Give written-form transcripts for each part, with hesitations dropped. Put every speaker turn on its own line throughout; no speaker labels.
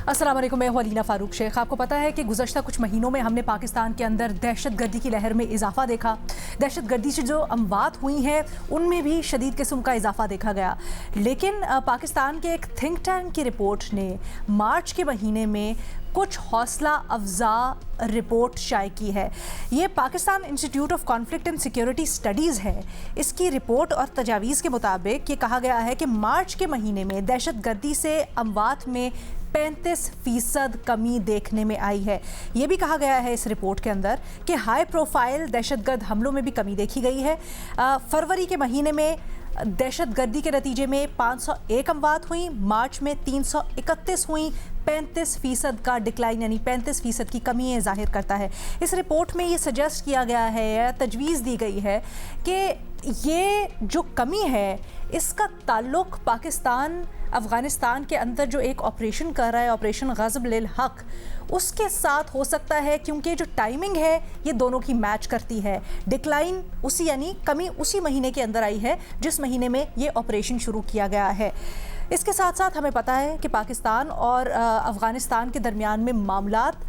अस्सलाम वालेकुम, मैं हूं अलीना फारूक शेख। आपको पता है कि गुज़श्ता कुछ महीनों में हमने पाकिस्तान के अंदर दहशत गर्दी की लहर में इजाफा देखा। दहशत गर्दी से जो अमवात हुई हैं उनमें भी शदीद किस्म का इजाफा देखा गया। लेकिन पाकिस्तान के एक थिंक टैंक की रिपोर्ट ने मार्च के महीने में कुछ हौसला अफजा रिपोर्ट शाये की है। ये Pakistan institute of conflict and security studies है। इसकी रिपोर्ट और तजावीज़ के मुताबिक ये कहा गया है कि मार्च के महीने में दहशत गर्दी से अमवात में 35% कमी देखने में आई है। ये भी कहा गया है इस रिपोर्ट के अंदर कि हाई प्रोफाइल दहशतगर्द हमलों में भी कमी देखी गई है। फरवरी के महीने में दहशत गर्दी के नतीजे में 501 अमवात हुई, मार्च में 331 हुई। 35% का डिक्लाइन यानी 35% की कमी ये ज़ाहिर करता है। इस रिपोर्ट में ये सजेस्ट किया गया है या तजवीज़ दी गई है कि ये जो कमी है इसका ताल्लुक़ पाकिस्तान अफ़गानिस्तान के अंदर जो एक ऑपरेशन कर रहा है, ऑपरेशन ग़ज़ब लिल हक़, उसके साथ हो सकता है, क्योंकि जो टाइमिंग है ये दोनों की मैच करती है। डिक्लाइन उसी यानी कमी उसी महीने के अंदर आई है जिस महीने में ये ऑपरेशन शुरू किया गया है। इसके साथ साथ हमें पता है कि पाकिस्तान और अफ़गानिस्तान के दरमियान में मामलात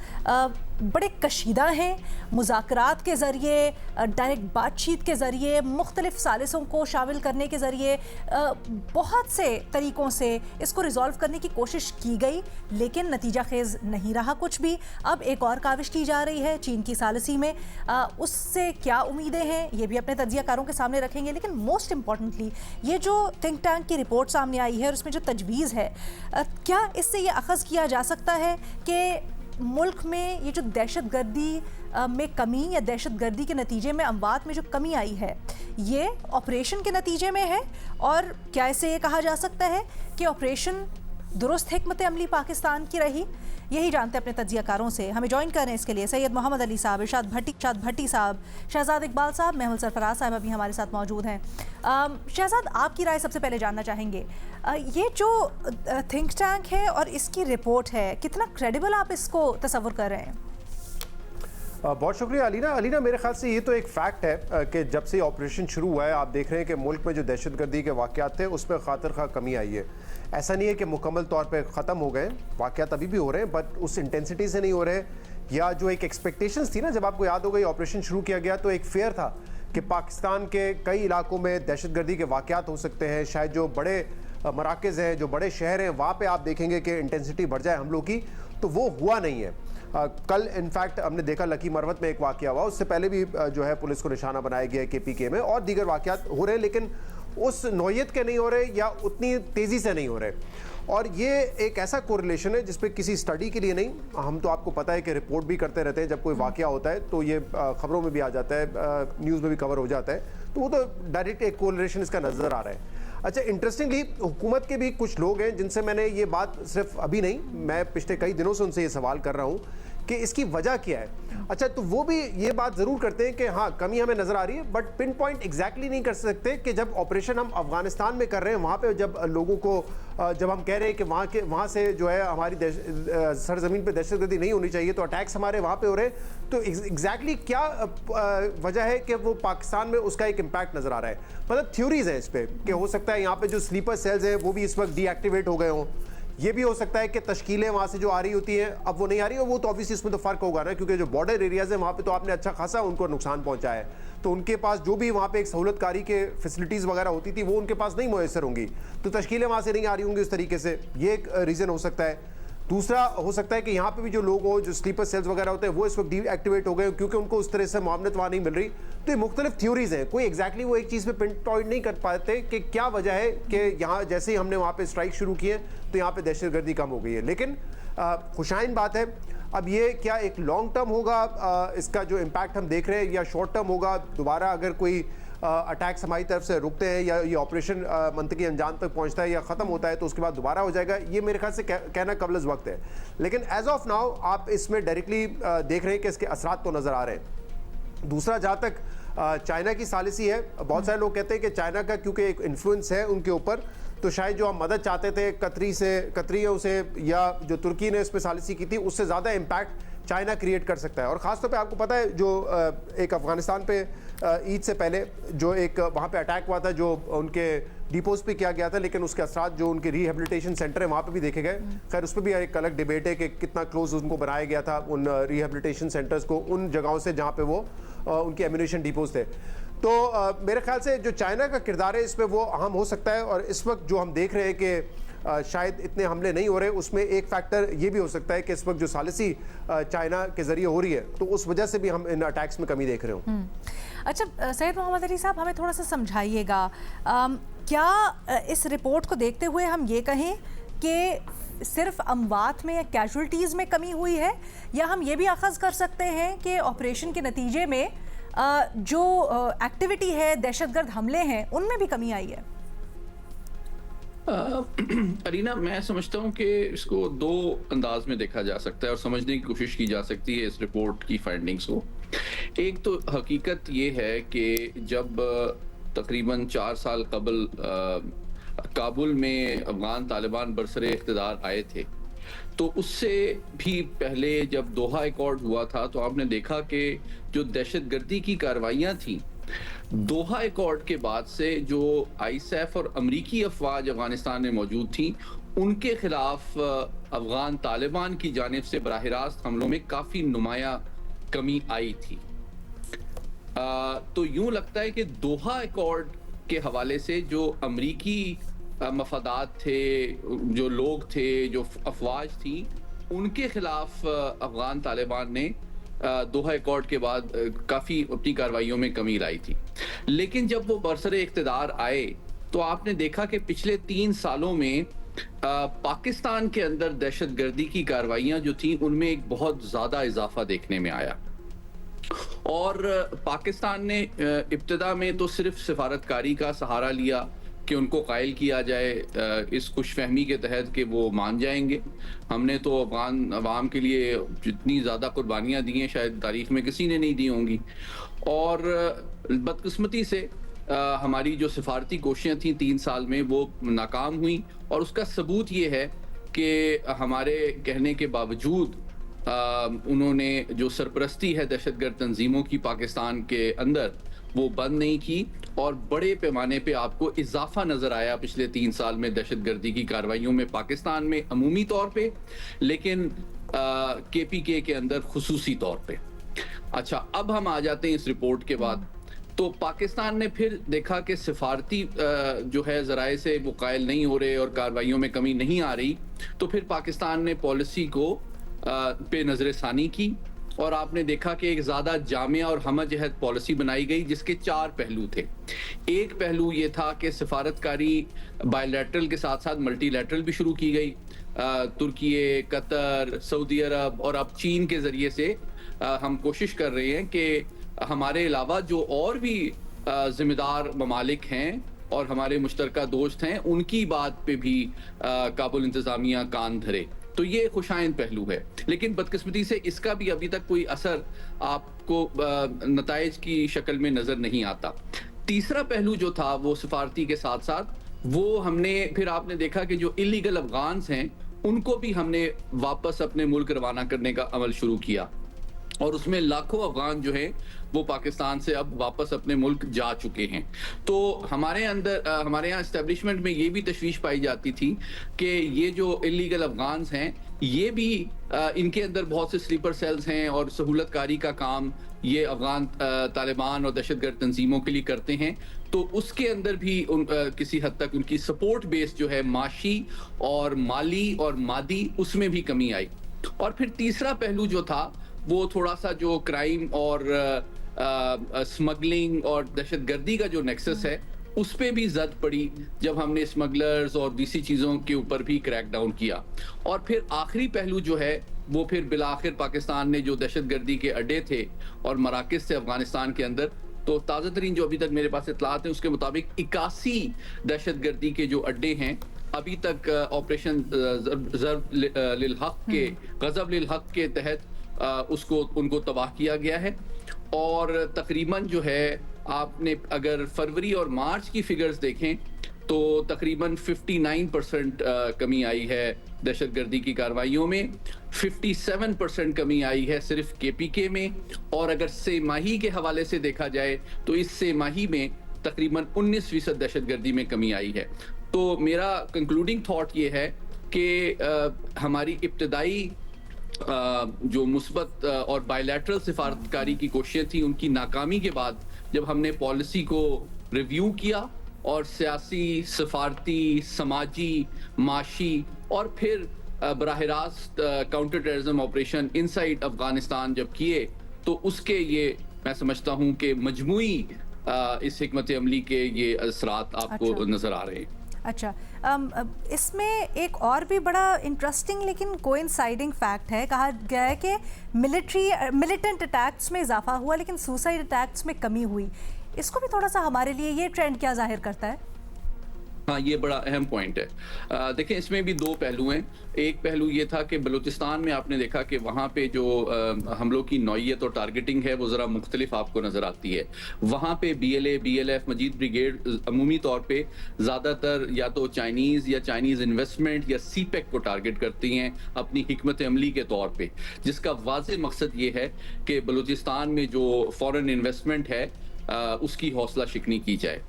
बड़े कशीदा हैं। मुज़ाकरात के ज़रिए, डायरेक्ट बातचीत के ज़रिए, मुख्तलिफ़ सालिसों को शामिल करने के ज़रिए बहुत से तरीक़ों से इसको रिज़ॉल्व करने की कोशिश की गई, लेकिन नतीजा खेज़ नहीं रहा कुछ भी। अब एक और काविश की जा रही है चीन की सालिसी में। उससे क्या उम्मीदें हैं ये भी अपने तज्ज़ियाकारों के सामने रखेंगे। लेकिन मोस्ट इम्पॉर्टेंटली ये जो थिंक टैंक की रिपोर्ट सामने आई है और उसमें जो तजवीज़ है, क्या इससे ये अख़ज़ किया जा सकता है कि मुल्क में ये जो दहशत गर्दी में कमी या दहशत गर्दी के नतीजे में अमवात में जो कमी आई है ये ऑपरेशन के नतीजे में है? और क्या इसे ये कहा जा सकता है कि ऑपरेशन दुरुस्त हिकमत अमली पाकिस्तान की रही? यही जानते हैं अपने तज्ज़ियाकारों से। हमें ज्वाइन कर रहे हैं इसके लिए सैयद मोहम्मद अली साहब, इरशाद भट्टी साहब, शहजाद इकबाल साहब, मेहुल सरफराज साहब अभी हमारे साथ मौजूद हैं। शहजाद, आपकी राय सबसे पहले जानना चाहेंगे। ये जो थिंक टैंक है और इसकी रिपोर्ट है, कितना क्रेडिबल आप इसको तसव्वुर कर रहे हैं?
बहुत शुक्रिया अलीना। मेरे ख्याल से ये तो एक फ़ैक्ट है कि जब से ऑपरेशन शुरू हुआ है आप देख रहे हैं कि मुल्क में जो दहशतगर्दी के वाक़यात थे उस पर खातिर खा कमी आई है। ऐसा नहीं है कि मुकम्मल तौर पे ख़त्म हो गए, वाक़यात अभी भी हो रहे हैं, बट उस इंटेंसिटी से नहीं हो रहे। या जो एक एक्सपेक्टेशंस थी ना, जब आपको याद हो गई ऑपरेशन शुरू किया गया तो एक फेयर था कि पाकिस्तान के कई इलाकों में दहशतगर्दी के वाक़यात हो सकते हैं। शायद जो बड़े मराकज़ हैं, जो बड़े शहर हैं, वहाँ पर आप देखेंगे कि इंटेंसिटी बढ़ जाए हमलों की, तो वो हुआ नहीं है। कल इनफैक्ट हमने देखा लकी मरवत में एक वाक़या हुआ, उससे पहले भी जो है पुलिस को निशाना बनाया गया KPK में, और दीगर वाक़यात हो रहे हैं, लेकिन उस नौयत के नहीं हो रहे या उतनी तेज़ी से नहीं हो रहे। और ये एक ऐसा कोरिलेशन है जिस पे किसी स्टडी के लिए नहीं, हम तो आपको पता है कि रिपोर्ट भी करते रहते हैं। जब कोई वाक़या होता है तो ये ख़बरों में भी आ जाता है, न्यूज़ में भी कवर हो जाता है, तो वो तो डायरेक्ट एक कोरिलेशन इसका नज़र आ रहा है। अच्छा, इंटरेस्टिंगली हुकूमत के भी कुछ लोग हैं जिनसे मैंने ये बात सिर्फ अभी नहीं, मैं पिछले कई दिनों से उनसे ये सवाल कर रहा हूँ कि इसकी वजह क्या है। अच्छा, तो वो भी ये बात ज़रूर करते हैं कि हाँ कमी हमें नज़र आ रही है, बट पिन पॉइंट एग्जैक्टली नहीं कर सकते कि जब ऑपरेशन हम अफ़गानिस्तान में कर रहे हैं वहाँ पे जब लोगों को जब हम कह रहे हैं कि वहाँ से जो है हमारी सरजमीन पे दहशतगर्दी नहीं होनी चाहिए, तो अटैक्स हमारे वहाँ पे हो रहे हैं, तो एग्जैक्टली क्या वजह है कि वो पाकिस्तान में उसका एक इम्पैक्ट नज़र आ रहा है? मतलब थ्योरीज है इस पर कि हो सकता है यहाँ पे जो स्लीपर सेल्स हैं वो भी इस वक्त डीएक्टिवेट हो गए हों। ये भी हो सकता है कि तश्कीलें वहाँ से जो आ रही होती हैं अब वो नहीं आ रही, और वो तो ऑब्वियसली इसमें तो फ़र्क होगा ना, क्योंकि जो बॉर्डर एरियाज़ हैं वहाँ पे तो आपने अच्छा खासा उनको नुकसान पहुँचाया है, तो उनके पास जो भी वहाँ पे एक सहूलतकारी के फैसिलिटीज़ वगैरह होती थी वो उनके पास नहीं मुयसर होंगी, तो तश्कीलें वहाँ से नहीं आ रही होंगी उस तरीके से। ये एक रीज़न हो सकता है। दूसरा हो सकता है कि यहाँ पे भी जो लोग हो, जो स्लीपर सेल्स वगैरह होते हैं, वो इस वक्त डीएक्टिवेट हो गए क्योंकि उनको उस तरह से मामलत वहाँ नहीं मिल रही। तो ये मुख्तलिफ थ्योरीज़ हैं, कोई एग्जैक्टली वो एक चीज़ पे पिन पॉइंट नहीं कर पाते कि क्या वजह है कि यहाँ जैसे ही हमने वहाँ पे स्ट्राइक शुरू किए तो यहाँ पे दहशतगर्दी कम हो गई है। लेकिन खुशाइन बात है, अब ये क्या एक लॉन्ग टर्म होगा इसका जो इम्पैक्ट हम देख रहे हैं, या शॉर्ट टर्म होगा? दोबारा अगर कोई अटैक्स हमारी तरफ से रुकते हैं या ये ऑपरेशन मंतकी अंजाम तक पहुंचता है या ख़त्म होता है तो उसके बाद दोबारा हो जाएगा, ये मेरे ख्याल से कहना कबल वक्त है। लेकिन एज ऑफ नाउ आप इसमें डायरेक्टली देख रहे हैं कि इसके असरात तो नज़र आ रहे हैं। दूसरा, जहाँ तक चाइना की सालिसी है, बहुत सारे लोग कहते हैं कि चाइना का क्योंकि एक इन्फ्लुएंस है उनके ऊपर, तो शायद जो हम मदद चाहते थे कतरियों से या जो तुर्की ने इस पर सालिसी की थी, उससे ज़्यादा इम्पैक्ट चाइना क्रिएट कर सकता है। और ख़ास तौर पे आपको पता है जो एक अफ़गानिस्तान पे ईद से पहले जो एक वहाँ पे अटैक हुआ था जो उनके डिपोज पे किया गया था, लेकिन उसके असरात जो उनके रिहेबिलिटेशन सेंटर है वहाँ पे भी देखे गए। खैर उस पर भी एक अलग डिबेट है कि कितना क्लोज उनको बनाया गया था उन रिहेबिलिटेशन सेंटर्स को उन जगहों से जहाँ पे वो उनके एम्यूनेशन डिपोज थे। तो मेरे ख्याल से जो चाइना का किरदार है इसमें वो अहम हो सकता है। और इस वक्त जो हम देख रहे हैं कि शायद इतने हमले नहीं हो रहे, उसमें एक फैक्टर ये भी हो सकता है कि इस वक्त जो सालिसी चाइना के ज़रिए हो रही है तो उस वजह से भी हम इन अटैक्स में कमी देख रहे हो।
अच्छा सैयद मोहम्मद अली साहब, हमें थोड़ा सा समझाइएगा, क्या इस रिपोर्ट को देखते हुए हम ये कहें कि सिर्फ अमवात में या कैजुअल्टीज़ में कमी हुई है, या हम ये भी अखज़ कर सकते हैं कि ऑपरेशन के नतीजे में जो एक्टिविटी है, दहशतगर्द हमले हैं, उनमें भी कमी आई है?
अरीना, मैं समझता हूँ कि इसको दो अंदाज में देखा जा सकता है और समझने की कोशिश की जा सकती है इस रिपोर्ट की फाइंडिंग्स को। एक तो हकीकत ये है कि जब तकरीबन 4 साल कबल काबुल में अफगान तालिबान बरसरे इख्तिदार आए थे, तो उससे भी पहले जब दोहा अकॉर्ड हुआ था तो आपने देखा कि जो दहशतगर्दी की कार्रवाइयाँ थीं, दोहा अकॉर्ड के बाद से जो आईसैफ और अमरीकी अफवाज अफगानिस्तान में मौजूद थीं, उनके खिलाफ अफगान तालिबान की जानिब से बराह रास्त हमलों में काफ़ी नुमाया कमी आई थी। तो यूं लगता है कि दोहा अकॉर्ड के हवाले से जो अमरीकी मफादात थे, जो लोग थे, जो अफवाज थी, उनके खिलाफ अफगान तालिबान ने दोहा अकॉर्ड के बाद काफ़ी अपनी कार्रवाइयों में कमी लाई थी। लेकिन जब वो बरसरे इख्तिदार आए तो आपने देखा कि पिछले 3 सालों में पाकिस्तान के अंदर दहशतगर्दी की कार्रवाइयाँ जो थी उनमें एक बहुत ज़्यादा इजाफा देखने में आया। और पाकिस्तान ने इब्तिदा में तो सिर्फ सिफारतकारी का सहारा लिया कि उनको कायल किया जाए इस खुशफहमी के तहत कि वो मान जाएंगे। हमने तो अफगान अवाम के लिए जितनी ज़्यादा कुर्बानियाँ दी हैं शायद तारीख में किसी ने नहीं दी होंगी। और बदकिस्मती से हमारी जो सिफारती कोशिशें थी 3 साल में वो नाकाम हुई, और उसका सबूत ये है कि हमारे कहने के बावजूद उन्होंने जो सरपरस्ती है दहशतगर्द तंजीमों की पाकिस्तान के अंदर वो बंद नहीं की, और बड़े पैमाने पे आपको इजाफा नज़र आया पिछले 3 साल में दहशतगर्दी की कार्रवाइयों में पाकिस्तान में अमूमी तौर पे, लेकिन KPK के अंदर खुसूसी तौर पे। अच्छा, अब हम आ जाते हैं इस रिपोर्ट के बाद। तो पाकिस्तान ने फिर देखा कि सिफारती जो है ज़राए से वो कायल नहीं हो रहे और कार्रवाइयों में कमी नहीं आ रही, तो फिर पाकिस्तान ने पॉलिसी को पे नजर सानी की, और आपने देखा कि एक ज़्यादा जामिया और हमजहत पॉलिसी बनाई गई जिसके 4 पहलू थे। एक पहलू ये था कि सिफारतकारी बायलैटरल के साथ साथ मल्टीलैटरल भी शुरू की गई। तुर्की, कतर, सऊदी अरब और अब चीन के ज़रिए से हम कोशिश कर रहे हैं कि हमारे अलावा जो और भी ज़िम्मेदार ममालिक हैं और हमारे मुश्तरका दोस्त हैं, उनकी बात पे भी काबुल इंतज़ामिया कान धरे। तो ये खुशाइंद पहलू है, लेकिन बदकिस्मती से इसका भी अभी तक कोई असर आपको नताइज की शक्ल में नज़र नहीं आता। तीसरा पहलू जो था वो सिफारती के साथ साथ वो हमने फिर आपने देखा कि जो इलीगल अफगान्स हैं उनको भी हमने वापस अपने मुल्क रवाना करने का अमल शुरू किया, और उसमें लाखों अफगान जो हैं वो पाकिस्तान से अब वापस अपने मुल्क जा चुके हैं। तो हमारे यहाँ इस्टेब्लिशमेंट में ये भी तशवीश पाई जाती थी कि ये जो इलीगल अफगान्स हैं ये भी इनके अंदर बहुत से स्लीपर सेल्स हैं और सहूलतकारी का काम ये अफगान तालिबान और दहशतगर्द तंजीमों के लिए करते हैं। तो उसके अंदर भी किसी हद तक उनकी सपोर्ट बेस जो है माशी और माली और मादी, उसमें भी कमी आई। और फिर तीसरा पहलू जो था वो थोड़ा सा जो क्राइम और स्मगलिंग और दहशतगर्दी का जो नेक्सस है उस पे भी जद पड़ी जब हमने स्मगलर्स और दूसरी चीज़ों के ऊपर भी क्रैक डाउन किया। और फिर आखिरी पहलू जो है वो फिर बिलाखिर पाकिस्तान ने जो दहशतगर्दी के अड्डे थे और मराकज़ थे अफगानिस्तान के अंदर, तो ताज़ा तरीन जो अभी तक मेरे पास इत्तलात हैं उसके मुताबिक 81 दहशतगर्दी के जो अड्डे हैं अभी तक ऑपरेशन गज़ब लिल हक के तहत उनको तबाह किया गया है। और तकरीबन जो है आपने अगर फरवरी और मार्च की फिगर्स देखें تو تقریباً 59% کمی آئی ہے دہشت گردی کی کارروائیوں میں، 57% کمی آئی ہے صرف کے پی کے میں، اور اگر سہ ماہی کے حوالے سے دیکھا جائے تو اس سہ ماہی میں تقریباً 19% دہشت گردی میں کمی آئی ہے۔ تو میرا کنکلوڈنگ تھاٹ یہ ہے کہ ہماری ابتدائی جو مثبت اور بائیلیٹرل سفارتکاری کی کوششیں تھیں، ان کی ناکامی کے بعد جب ہم نے پالیسی کو ریویو کیا اور سیاسی، سفارتی، سماجی، معاشی اور پھر براہ راست counter terrorism operation in side Afghanistan جب کیے، تو اس کے یہ میں سمجھتا ہوں کہ مجموعی اس حکمت عملی کے یہ اثرات آپ کو نظر آ رہے ہیں۔
اچھا، اس میں ایک اور بھی بڑا انٹرسٹنگ لیکن کوئنسائڈنگ فیکٹ ہے، کہا گیا ہے کہ ملیٹنٹ اٹیکس میں اضافہ ہوا لیکن سوسائڈ اٹیکس میں کمی ہوئی۔ اس کو بھی تھوڑا سا ہمارے لیے یہ ٹرینڈ کیا ظاہر کرتا ہے؟
ہاں، یہ بڑا اہم پوائنٹ ہے۔ دیکھیں، اس میں بھی دو پہلو ہیں۔ ایک پہلو یہ تھا کہ بلوچستان میں آپ نے دیکھا کہ وہاں پہ جو حملوں کی نوعیت اور ٹارگیٹنگ ہے وہ ذرا مختلف آپ کو نظر آتی ہے۔ وہاں پہ B L A, B L F, Majeed brigade عمومی طور پہ زیادہ تر یا تو چائنیز انویسٹمنٹ یا سی پیک کو ٹارگیٹ کرتی ہیں اپنی حکمت عملی کے طور پہ، جس کا واضح مقصد یہ ہے کہ بلوچستان میں جو فورن انویسٹمنٹ ہے اس کی حوصلہ شکنی کی جائے،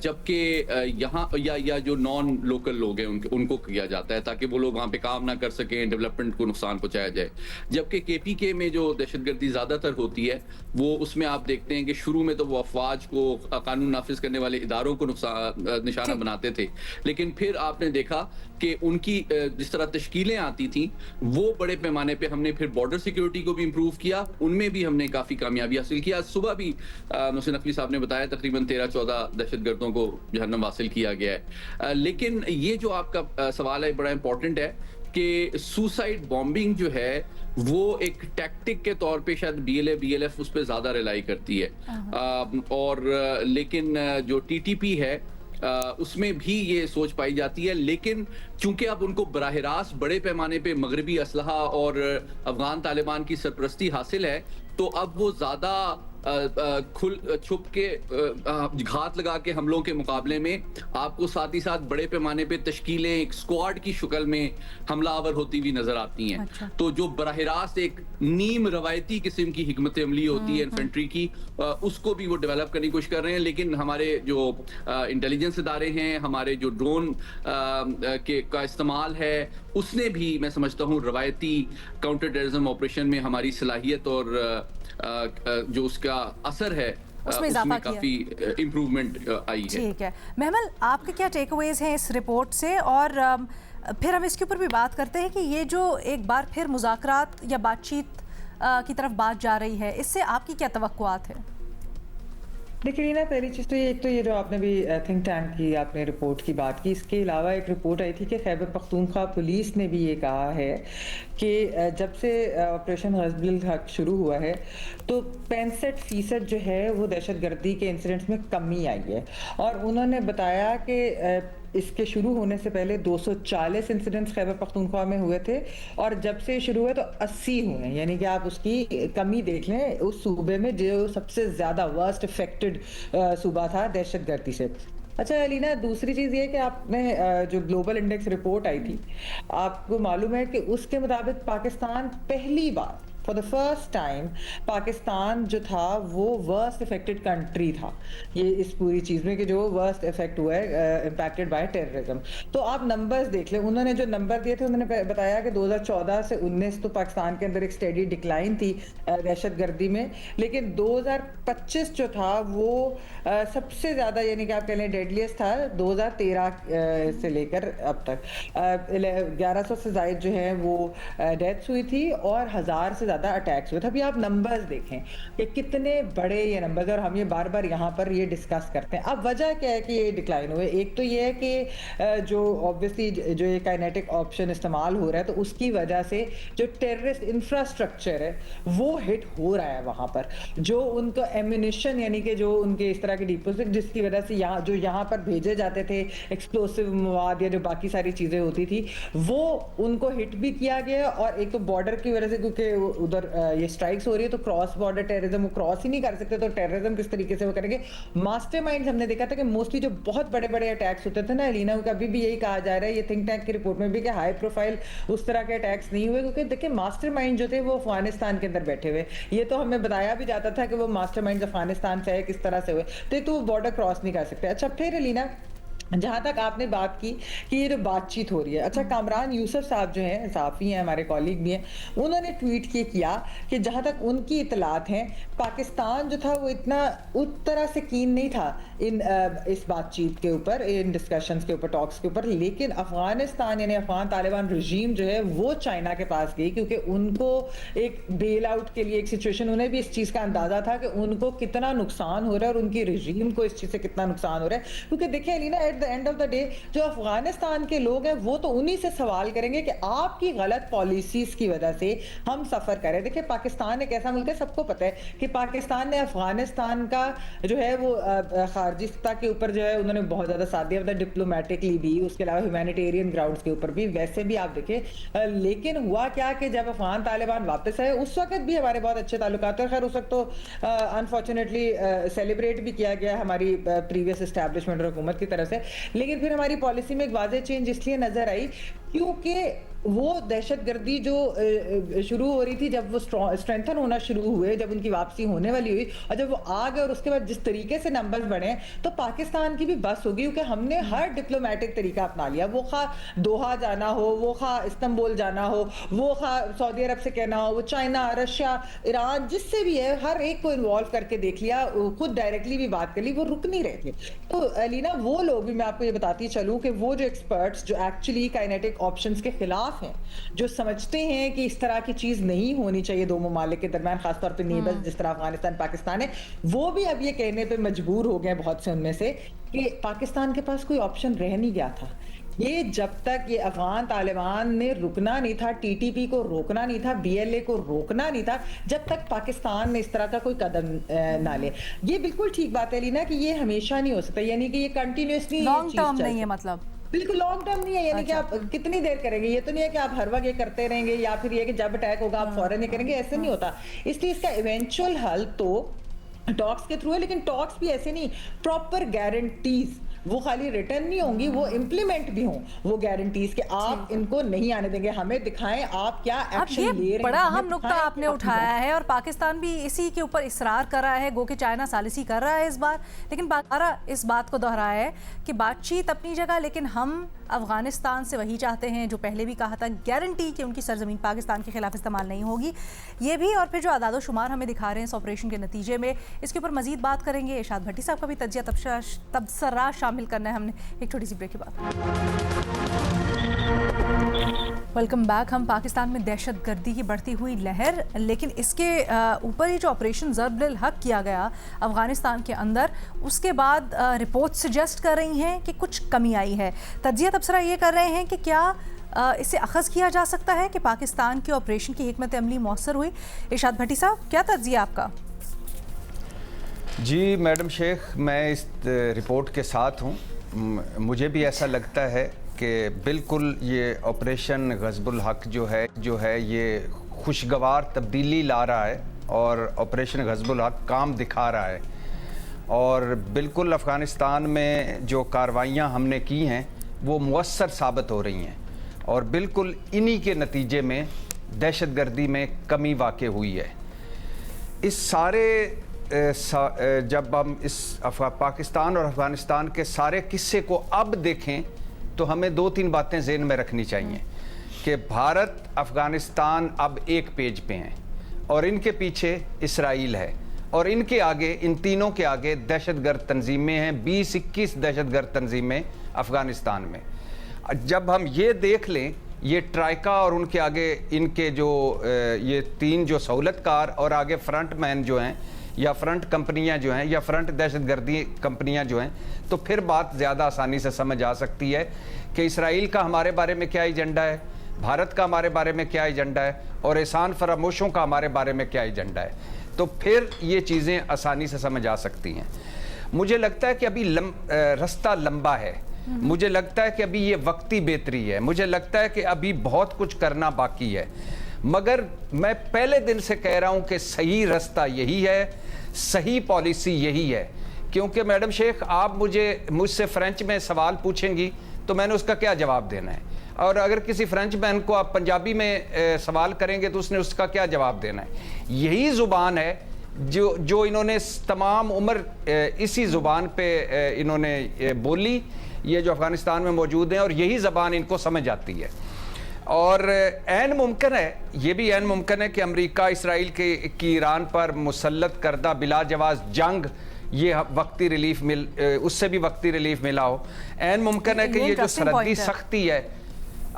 جبکہ یہاں یا جو نان لوکل لوگ ہیں ان کو کیا جاتا ہے تاکہ وہ لوگ وہاں پہ کام نہ کر سکیں، ڈیولپمنٹ کو نقصان پہنچایا جائے۔ جبکہ کے پی کے میں جو دہشت گردی زیادہ تر ہوتی ہے وہ اس میں آپ دیکھتے ہیں کہ شروع میں تو وہ افواج کو، قانون نافذ کرنے والے اداروں کو نشانہ بناتے تھے، لیکن پھر آپ نے دیکھا کہ ان کی جس طرح تشکیلیں آتی تھیں وہ بڑے پیمانے پہ ہم نے پھر بارڈر سیکیورٹی کو بھی امپروو کیا، ان میں بھی ہم نے کافی کامیابی حاصل کیا۔ صبح بھی نقوی صاحب نے بتایا تقریباً 13-14 دہشت گردوں کو جہنم حاصل کیا گیا ہے۔ لیکن یہ جو آپ کا سوال ہے بڑا امپورٹنٹ ہے کہ سوسائڈ بامبنگ جو ہے وہ ایک ٹیکٹک کے طور پہ شاید بی ایل ایف اس پہ زیادہ ریلائی کرتی ہے، اور لیکن جو ٹی ٹی پی ہے اس میں بھی یہ سوچ پائی جاتی ہے، لیکن چونکہ اب ان کو براہ راست بڑے پیمانے پہ مغربی اسلحہ اور افغان طالبان کی سرپرستی حاصل ہے، تو اب وہ زیادہ چھپ کے گھات لگا کے حملوں کے مقابلے میں آپ کو ساتھ ہی ساتھ بڑے پیمانے پہ تشکیلیں ایک سکواڈ کی شکل میں حملہ آور ہوتی ہوئی نظر آتی ہیں۔ تو جو براہ راست ایک نیم روایتی قسم کی حکمت عملی ہوتی ہے انفینٹری کی، اس کو بھی وہ ڈیولپ کرنے کی کوشش کر رہے ہیں، لیکن ہمارے جو انٹیلیجنس ادارے ہیں، ہمارے جو ڈرون کا استعمال ہے، اس نے بھی میں سمجھتا ہوں روایتی کاؤنٹر ٹیررزم آپریشن میں ہماری صلاحیت اور جو اس کا اثر ہے اس میں کافی امپروومنٹ آئی ہے۔
ٹھیک ہے محمل، آپ کے کیا ٹیک اویز ہیں اس رپورٹ سے، اور پھر ہم اس کے اوپر بھی بات کرتے ہیں کہ یہ جو ایک بار پھر مذاکرات یا بات چیت کی طرف بات جا رہی ہے، اس سے آپ کی کیا توقعات ہیں؟
دیکھیے نا، پہلی چیز تو ایک تو یہ جو آپ نے بھی تھنک ٹینک کی آپ نے رپورٹ کی بات کی، اس کے علاوہ ایک رپورٹ آئی تھی کہ خیبر پختونخوا پولیس نے بھی یہ کہا ہے کہ جب سے آپریشن غزل الحق شروع ہوا ہے تو 65% جو ہے وہ دہشت گردی کے انسیڈنٹس میں کمی آئی ہے، اور انہوں نے بتایا کہ اس کے شروع ہونے سے پہلے 240 انسیڈنٹس خیبر پختونخوا میں ہوئے تھے، اور جب سے شروع ہوئے تو 80 ہوئے ہیں، یعنی کہ آپ اس کی کمی دیکھ لیں اس صوبے میں جو سب سے زیادہ ورسٹ افیکٹڈ صوبہ تھا دہشت گردی سے۔ اچھا علینا، دوسری چیز یہ کہ آپ نے جو گلوبل انڈیکس رپورٹ آئی تھی، آپ کو معلوم ہے کہ اس کے مطابق پاکستان پہلی bar for the first time Pakistan جو تھا وہ ورسٹ افیکٹڈ کنٹری تھا یہ اس پوری چیز میں، کہ جو ورسٹ افیکٹ ہوا ہے امپیکٹڈ بائی ٹیررزم۔ تو آپ نمبرز دیکھ لیں، انہوں نے جو نمبر دیے تھے، انہوں نے بتایا کہ 2014 سے 19 تو پاکستان کے اندر ایک اسٹیڈی ڈکلائن تھی دہشت گردی میں، لیکن 2025 جو تھا وہ سب سے زیادہ، یعنی کہ آپ کہہ لیں ڈیڈلیسٹ تھا 2013 سے لے کر اب تک 1100 سے زائد جو ہیں وہ ڈیتھس ہوئی تھی اور 1000 سے زیادہ اٹیکس ہوئے تھے۔ ابھی آپ نمبرز دیکھیں کہ کتنے بڑے یہ نمبرز، اور ہم یہ بار بار یہاں پر یہ ڈسکس کرتے ہیں۔ اب وجہ کیا ہے کہ یہ ڈکلائن ہوئے؟ ایک تو یہ ہے کہ جو آبویسلی جو یہ کائنیٹک آپشن استعمال ہو رہا ہے، تو اس کی وجہ سے جو ٹیررسٹ انفراسٹرکچر ہے وہ ہٹ ہو رہا ہے وہاں پر، جو ان کا ایمونیشن، یعنی کہ جو ان کے اس طرح کے ڈیپوزٹ جس کی وجہ سے یہاں پر بھیجے جاتے تھے ایکسپلوسیو مواد یا جو باقی ساری چیزیں ہوتی تھی، وہ ان کو ہٹ بھی کیا گیا، اور ایک تو بارڈر کی وجہ سے کیونکہ उधर ये स्ट्राइक्स हो रही है तो क्रॉस बॉर्डर टेररिज्म वो क्रॉस ही नहीं कर सकते, तो टेररिज्म किस तरीके से वो करेंगे। मास्टरमाइंड्स हमने देखा था कि मोस्टली जो बहुत बड़े बड़े अटैक्स होते थे ना अलीना, अभी भी यही कहा जा रहा है ये थिंक टैंक की रिपोर्ट में भी कि हाई प्रोफाइल उस तरह के अटैक्स नहीं हुए, क्योंकि देखिए मास्टरमाइंड जो थे वो अफगानिस्तान के अंदर बैठे हुए, ये तो हमें बताया भी जाता था कि वो मास्टरमाइंड अफगानिस्तान से है, किस तरह से हुए, तो बॉर्डर क्रॉस नहीं कर सकते। अच्छा फिर अलीना जहां तक आपने बात की कि ये जो बातचीत हो रही है, अच्छा कामरान यूसुफ साहब जो हैं सहाफ़ी हैं, हमारे कॉलीग भी हैं, उन्होंने ट्वीट किया कि जहां तक उनकी इतलात हैं पाकिस्तान जो था वो इतना उस तरह से कीन नहीं था इस बातचीत के ऊपर, इन डिस्कशंस के ऊपर, टॉक्स के ऊपर, लेकिन अफगानिस्तान यानी अफगान तालिबान रजीम जो है वो चाइना के पास गई, क्योंकि उनको एक बेल आउट के लिए एक सिचुएशन, उन्हें भी इस चीज़ का अंदाजा था कि उनको कितना नुकसान हो रहा है और उनकी रजीम को इस चीज़ से कितना नुकसान हो रहा है। क्योंकि देखिए Alina at the end of the day जो अफगानिस्तान के लोग हैं वो तो उन्हीं से सवाल करेंगे कि आपकी गलत पॉलिसीज की वजह से हम सफर करें। देखिए पाकिस्तान एक ऐसा मुल्क है, सबको पता है कि पाकिस्तान ने अफगानिस्तान का जो है वो खारजी सत्ता के ऊपर जो है उन्होंने बहुत ज्यादा साथ दिया, डिप्लोमेटिकली भी, उसके अलावा ह्यूमैनिटेरियन ग्राउंड्स के ऊपर भी, वैसे भी आप देखें। लेकिन हुआ क्या कि जब अफगान तालिबान वापस आए उस वक्त भी हमारे बहुत अच्छे ताल्लुकात थे, खैर उस वक्त तो अनफॉर्चुनेटली सेलिब्रेट भी किया गया हमारी प्रीवियस एस्टैब्लिशमेंट और हुकूमत की तरफ से, लेकिन फिर हमारी पॉलिसी में एक वाज़ेह चेंज इसलिए नजर आई क्योंकि वो दहशतगर्दी जो शुरू हो रही थी, जब वो स्ट्रेंथन होना शुरू हुए, जब उनकी वापसी होने वाली हुई और जब वो आ गए और उसके बाद जिस तरीके से नंबर्स बढ़े तो पाकिस्तान की भी बस होगी, क्योंकि हमने हर डिप्लोमेटिक तरीका अपना लिया, वो खा दोहा जाना हो, वो खा इस्तांबुल जाना हो, वो खा सऊदी अरब से कहना हो, वो चाइना, रशिया, ईरान, जिससे भी है हर एक को इन्वॉल्व करके देख लिया, खुद डायरेक्टली भी बात कर ली, वो रुक नहीं रहे थे। तो अलीना वो लोग भी, मैं आपको ये बताती चलूँ कि वो जो एक्सपर्ट्स जो एक्चुअली काइनेटिक ऑप्शंस के खिलाफ हैं, जो समझते हैं कि इस तरह की चीज नहीं होनी चाहिए दो ममालिक के दरमियान, खासतौर पे नेबर्स जिस तरह अफगानिस्तान पाकिस्तान है, वो भी अब ये कहने पे मजबूर हो गए बहुत से उनमें से कि पाकिस्तान के पास कोई ऑप्शन रह नहीं गया था। ये जब तक ये अफगान तालिबान ने रुकना नहीं था, टीटीपी को रोकना नहीं था, बीएलए को रोकना नहीं था, जब तक पाकिस्तान ने इस तरह का कोई कदम ना ले। ये बिल्कुल ठीक बात है लीना कि ये हमेशा नहीं हो सकता, यानी कि ये कंटिन्यूसली
लॉन्ग टर्म नहीं है, मतलब
बिल्कुल लॉन्ग टर्म नहीं है, यानी कि आप कितनी देर करेंगे, ये तो नहीं है कि आप हर वक्त ये करते रहेंगे या फिर ये कि जब अटैक होगा आप फौरन ये करेंगे, ऐसे नहीं होता। इसलिए इसका इवेंचुअल हल तो टॉक्स के थ्रू है, लेकिन टॉक्स भी ऐसे नहीं, प्रॉपर गारंटीज, वो खाली रिटर्न नहीं होंगी, वो इम्प्लीमेंट भी हों वो गारंटीज के आप इनको नहीं आने देंगे, हमें दिखाएं आप क्या एक्शन ले रहे हैं।
बड़ा अहम नुक्ता आपने उठाया है और पाकिस्तान भी इसी के ऊपर इसरार कर रहा है, गो कि चाइना सालिसी कर रहा है इस बार, लेकिन इस बात को दोहराया है कि बातचीत अपनी जगह, लेकिन हम अफगानिस्तान से वही चाहते हैं जो पहले भी कहा था, गारंटी कि उनकी सरजमीन पाकिस्तान के खिलाफ इस्तेमाल नहीं होगी, ये भी। और फिर जो आदाद शुमार हमें दिखा रहे हैं इस ऑपरेशन के नतीजे में, इसके ऊपर मजीद बात करेंगे। इरशाद भट्टी साहब का भी तजिया तबसरा शामिल करना है हमने एक छोटी सी ब्रेक के बाद। Welcome back. हम पाकिस्तान में दहशतगर्दी की बढ़ती हुई लहर, लेकिन इसके ऊपर ही जो ऑपरेशन ज़र्ब हक किया गया अफ़गानिस्तान के अंदर, उसके बाद रिपोर्ट सजेस्ट कर रही हैं कि कुछ कमी आई है। तजिया तबसरा ये कर रहे हैं कि क्या इसे अखज़ किया जा सकता है कि पाकिस्तान के ऑपरेशन की हिकमत अमली मौसर हुई। इरशाद भट्टी साहब, क्या तजिया आपका?
जी मैडम शेख, मैं इस रिपोर्ट के साथ हूँ। मुझे भी ऐसा लगता है कि बिल्कुल ये ऑपरेशन ग़ज़बुल हक जो है ये खुशगवार तब्दीली ला रहा है और ऑपरेशन ग़ज़बुल हक काम दिखा रहा है। और बिल्कुल अफ़गानिस्तान में जो कार्रवाइयाँ हमने की हैं वो मुअस्सर साबित हो रही हैं और बिल्कुल इन्हीं के नतीजे में दहशतगर्दी में कमी वाक़ई हुई है। इस सारे जब हम इस पाकिस्तान और अफ़गानिस्तान के सारे किस्से को अब देखें तो हमें दो तीन बातें ज़हन में रखनी चाहिए कि भारत अफ़गानिस्तान अब एक पेज पे हैं और इनके पीछे इसराइल है और इनके आगे, इन तीनों के आगे दहशतगर्द तंजीमें हैं, 20-21 दहशतगर्द तंजीमें अफ़गानिस्तान में। जब हम ये देख लें, ये ट्राइका और उनके आगे इनके जो ये तीन जो सहूलतकार और आगे फ्रंट मैन जो हैं या फ्रंट कंपनियां जो हैं या फ्रंट दहशतगर्दी कंपनियां जो हैं, तो फिर बात ज़्यादा आसानी से समझ आ सकती है कि इसराइल का हमारे बारे में क्या एजेंडा है, भारत का हमारे बारे में क्या एजेंडा है और एहसान फरामोशों का हमारे बारे में क्या एजेंडा है। तो फिर ये चीज़ें आसानी से समझ आ सकती हैं। मुझे लगता है कि अभी रास्ता लंबा है, मुझे लगता है कि अभी ये वक्ती बेहतरी है, मुझे लगता है कि अभी बहुत कुछ करना बाकी है। मगर मैं पहले दिन से कह रहा हूं कि सही रास्ता यही है, सही पॉलिसी यही है। क्योंकि मैडम शेख, आप मुझसे फ्रेंच में सवाल पूछेंगी तो मैंने उसका क्या जवाब देना है, और अगर किसी फ्रेंच मैन को आप पंजाबी में सवाल करेंगे तो उसने उसका क्या जवाब देना है। यही ज़ुबान है जो इन्होंने तमाम उम्र इसी ज़ुबान पे इन्होंने बोली, ये जो अफ़गानिस्तान में मौजूद हैं, और यही ज़बान इनको समझ आती है। और ऐन मुमकिन है, ये भी ऐन मुमकिन है कि अमेरिका इसराइल की ईरान पर मुसल्लत करदा बिला जवाज़ जंग ये वक्ती रिलीफ उससे भी वक्ती रिलीफ मिला हो। ऐन मुमकिन है कि ये जो सरहदी सख्ती है,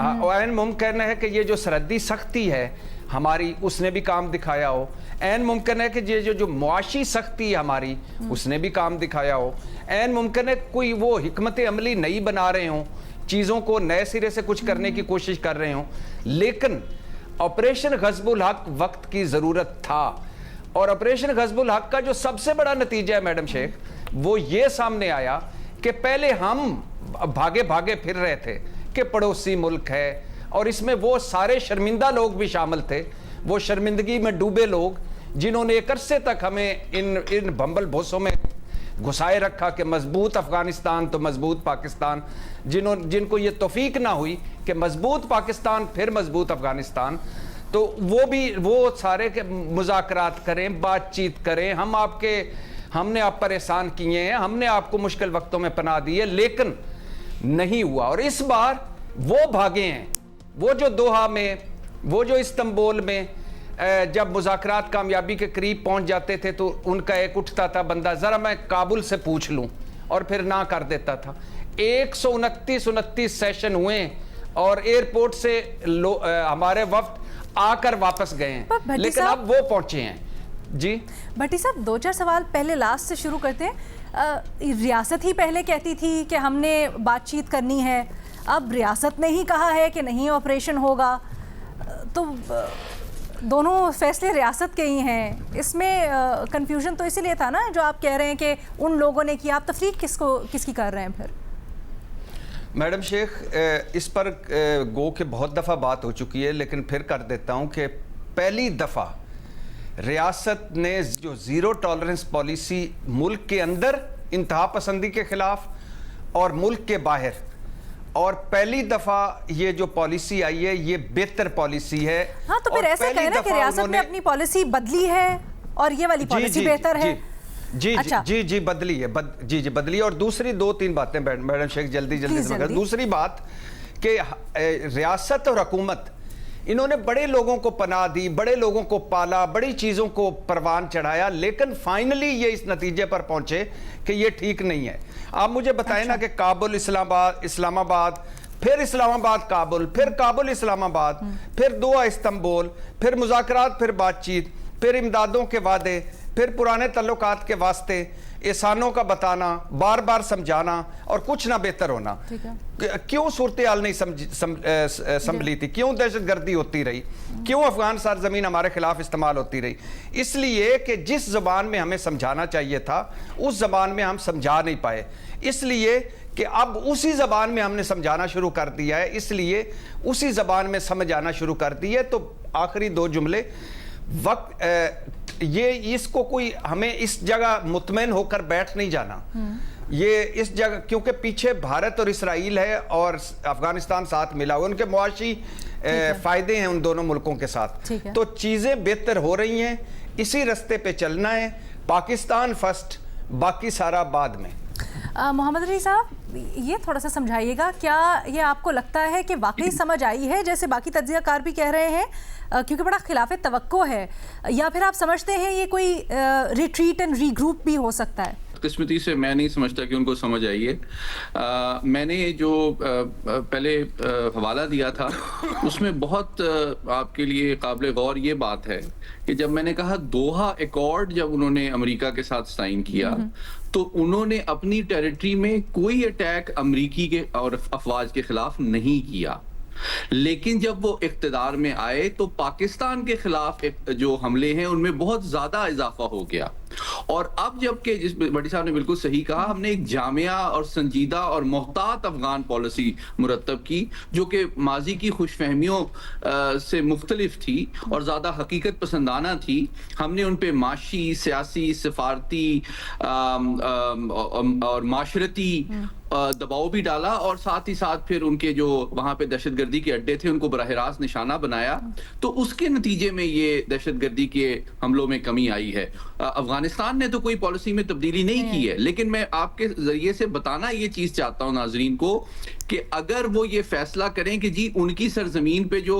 ऐन मुमकिन है कि ये जो सरहदी सख्ती है हमारी, उसने भी काम दिखाया हो। ऐन मुमकिन है कि ये जो मुआशी सख्ती है हमारी, उसने भी काम दिखाया हो। ऐन मुमकिन है कोई वो हिकमत अमली नई बना रहे हों, चीज़ों को नए सिरे से कुछ करने की कोशिश कर रहे हों। लेकिन ऑपरेशन गज़बुल हक वक्त की ज़रूरत था, और ऑपरेशन गज़बुल हक का जो सबसे बड़ा नतीजा है मैडम शेख, वो ये सामने आया कि पहले हम भागे भागे फिर रहे थे कि पड़ोसी मुल्क है, और इसमें वो सारे शर्मिंदा लोग भी शामिल थे, वो शर्मिंदगी में डूबे लोग जिन्होंने एक अरसे तक हमें इन भंबल भोसों में घुसाए रखा कि मजबूत अफगानिस्तान तो मजबूत पाकिस्तान, जिनको ये तौफीक ना हुई कि मजबूत पाकिस्तान फिर मजबूत अफगानिस्तान, तो वो सारे के मुज़ाकरात करें, बातचीत करें, हमने आप पर एहसान किए हैं, हमने आपको मुश्किल वक्तों में पनाह दी है, लेकिन नहीं हुआ। और इस बार वो भागे हैं, वो जो दोहा में, वो जो इस्तांबुल में जब मुज़ाकरात कामयाबी के करीब पहुंच जाते थे तो उनका एक उठता था बंदा, ज़रा मैं काबुल से पूछ लूं, और फिर ना कर देता था। 129 सेशन हुए और एयरपोर्ट से हमारे वफ्द आकर वापस गए हैं, लेकिन अब वो पहुंचे हैं। जी
भट्टी साहब, 2-4 सवाल पहले लास्ट से शुरू करते हैं। रियासत ही पहले कहती थी कि हमने बातचीत करनी है, अब रियासत ने ही कहा है कि नहीं ऑपरेशन होगा, तो दोनों फैसले रियासत के ही हैं। इसमें कंफ्यूजन तो इसीलिए था ना, जो आप कह रहे हैं कि उन लोगों ने किया, आप तफरीक किसकी कर रहे हैं फिर?
मैडम शेख, इस पर गो के बहुत दफ़ा बात हो चुकी है, लेकिन फिर कर देता हूं कि पहली दफ़ा रियासत ने जो ज़ीरो टॉलरेंस पॉलिसी मुल्क के अंदर इंतहा पसंदी के ख़िलाफ़ और मुल्क के बाहर, और पहली दफ़ा ये जो पॉलिसी आई है ये बेहतर पॉलिसी है।
हाँ, तो फिर ऐसा कहना कि रियासत ने अपनी पॉलिसी बदली है और ये वाली पॉलिसी बेहतर है।
जी बदली है, जी बदली। और दूसरी 2-3 बातें मैडम शेख जल्दी से। दूसरी बात कि रियासत और हुकूमत, इन्होंने बड़े लोगों को पनाह दी, बड़े लोगों को पाला, बड़ी चीज़ों को परवान चढ़ाया, लेकिन फाइनली ये इस नतीजे पर पहुंचे कि ये ठीक नहीं है। आप मुझे बताएं ना कि काबुल इस्लामाबाद, फिर इस्लामाबाद काबुल, फिर काबुल इस्लामाबाद, फिर दोहा इस्तांबुल, फिर मुज़ाकरात, फिर बातचीत, फिर इमदादों के वादे, फिर पुराने तल्लुकात के वास्ते, एहसानों का बताना, बार बार समझाना, और कुछ ना बेहतर होना। क्यों सूरत हाल नहीं संभली थी? क्यों दहशतगर्दी होती रही? क्यों अफगान सरजमीन हमारे खिलाफ इस्तेमाल होती रही? इसलिए कि जिस ज़बान में हमें समझाना चाहिए था उस ज़बान में हम समझा नहीं पाए, इसलिए कि अब उसी ज़बान में हमने समझाना शुरू कर दिया है, इसलिए उसी ज़बान में समझ आना शुरू कर दी है। तो आखिरी 2 जुमले, ये इसको कोई हमें इस जगह मुतमईन होकर बैठ नहीं जाना, ये इस जगह, क्योंकि पीछे भारत और इसराइल है और अफगानिस्तान साथ मिला हुआ, उनके मुआशी फायदे हैं उन दोनों मुल्कों के साथ, तो चीज़ें बेहतर हो रही हैं, इसी रास्ते पे चलना है। पाकिस्तान फर्स्ट, बाकी सारा बाद में।
मोहम्मद अली साहब, ये थोड़ा सा समझाइएगा, क्या ये आपको लगता है कि वाकई समझ आई है जैसे बाकी तज्ज़ियाकार भी कह रहे हैं, क्योंकि बड़ा खिलाफ तवक्को है, या फिर आप समझते हैं ये कोई रिट्रीट एंड रीग्रुप भी हो सकता है?
किस्मती से मैं नहीं समझता कि उनको समझ आई है। मैंने जो पहले हवाला दिया था उसमें बहुत आपके लिए काबिल गौर ये बात है कि जब मैंने कहा दोहा एकॉर्ड जब उन्होंने अमेरिका के साथ साइन किया तो उन्होंने अपनी टेरिटरी में कोई अटैक अमेरिकी के और अफवाज के खिलाफ नहीं किया, लेकिन जब वो इख्तिदार में आए तो पाकिस्तान के खिलाफ जो हमले हैं उनमें बहुत ज्यादा इजाफा हो गया। اور اب جب کہ جس بھٹی صاحب نے بالکل صحیح کہا, ہم نے ایک جامعہ اور سنجیدہ اور محتاط افغان پالیسی مرتب کی جو کہ ماضی کی خوش فہمیوں سے مختلف تھی اور زیادہ حقیقت پسندانہ تھی. ہم نے ان پہ معاشی, سیاسی, سفارتی اور معاشرتی دباؤ بھی ڈالا, اور ساتھ ہی ساتھ پھر ان کے جو وہاں پہ دہشت گردی کے اڈے تھے ان کو براہ راست نشانہ بنایا. تو اس کے نتیجے میں یہ دہشت گردی کے حملوں میں کمی آئی ہے. افغانستان نے تو کوئی پالیسی میں تبدیلی نہیں کی ہے, لیکن میں آپ کے ذریعے سے بتانا یہ چیز چاہتا ہوں ناظرین کو کہ اگر وہ یہ فیصلہ کریں کہ جی ان کی سرزمین پہ جو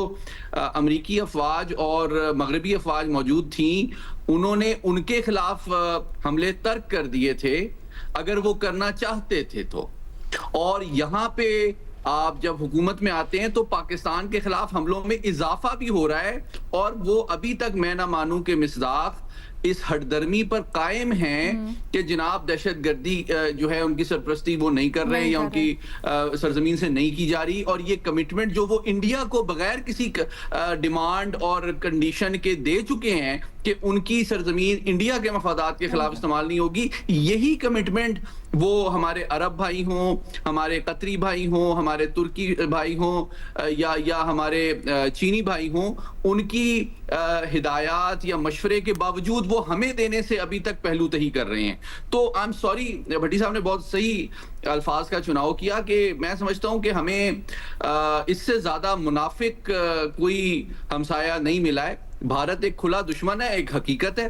امریکی افواج اور مغربی افواج موجود تھیں انہوں نے ان کے خلاف حملے ترک کر دیے تھے اگر وہ کرنا چاہتے تھے تو, اور یہاں پہ آپ جب حکومت میں آتے ہیں تو پاکستان کے خلاف حملوں میں اضافہ بھی ہو رہا ہے, اور وہ ابھی تک میں نہ مانوں کہ مصداق اس ہٹ درمی پر قائم ہیں کہ جناب دہشت گردی جو ہے ان کی سرپرستی وہ نہیں کر رہے یا ان کی سرزمین سے نہیں کی جا رہی, اور یہ کمٹمنٹ جو وہ انڈیا کو بغیر کسی ڈیمانڈ اور کنڈیشن کے دے چکے ہیں کہ ان کی سرزمین انڈیا کے مفادات کے خلاف استعمال نہیں ہوگی, یہی کمٹمنٹ وہ ہمارے عرب بھائی ہوں, ہمارے قطری بھائی ہوں, ہمارے ترکی بھائی ہوں یا ہمارے چینی بھائی ہوں, ان کی ہدایات یا مشورے کے باوجود وہ ہمیں دینے سے ابھی تک پہلو تہی کر رہے ہیں. تو آئی ایم سوری, بھٹی صاحب نے بہت صحیح الفاظ کا چناؤ کیا کہ میں سمجھتا ہوں کہ ہمیں اس سے زیادہ منافق کوئی ہمسایہ نہیں ملا ہے. بھارت ایک کھلا دشمن ہے, ایک حقیقت ہے,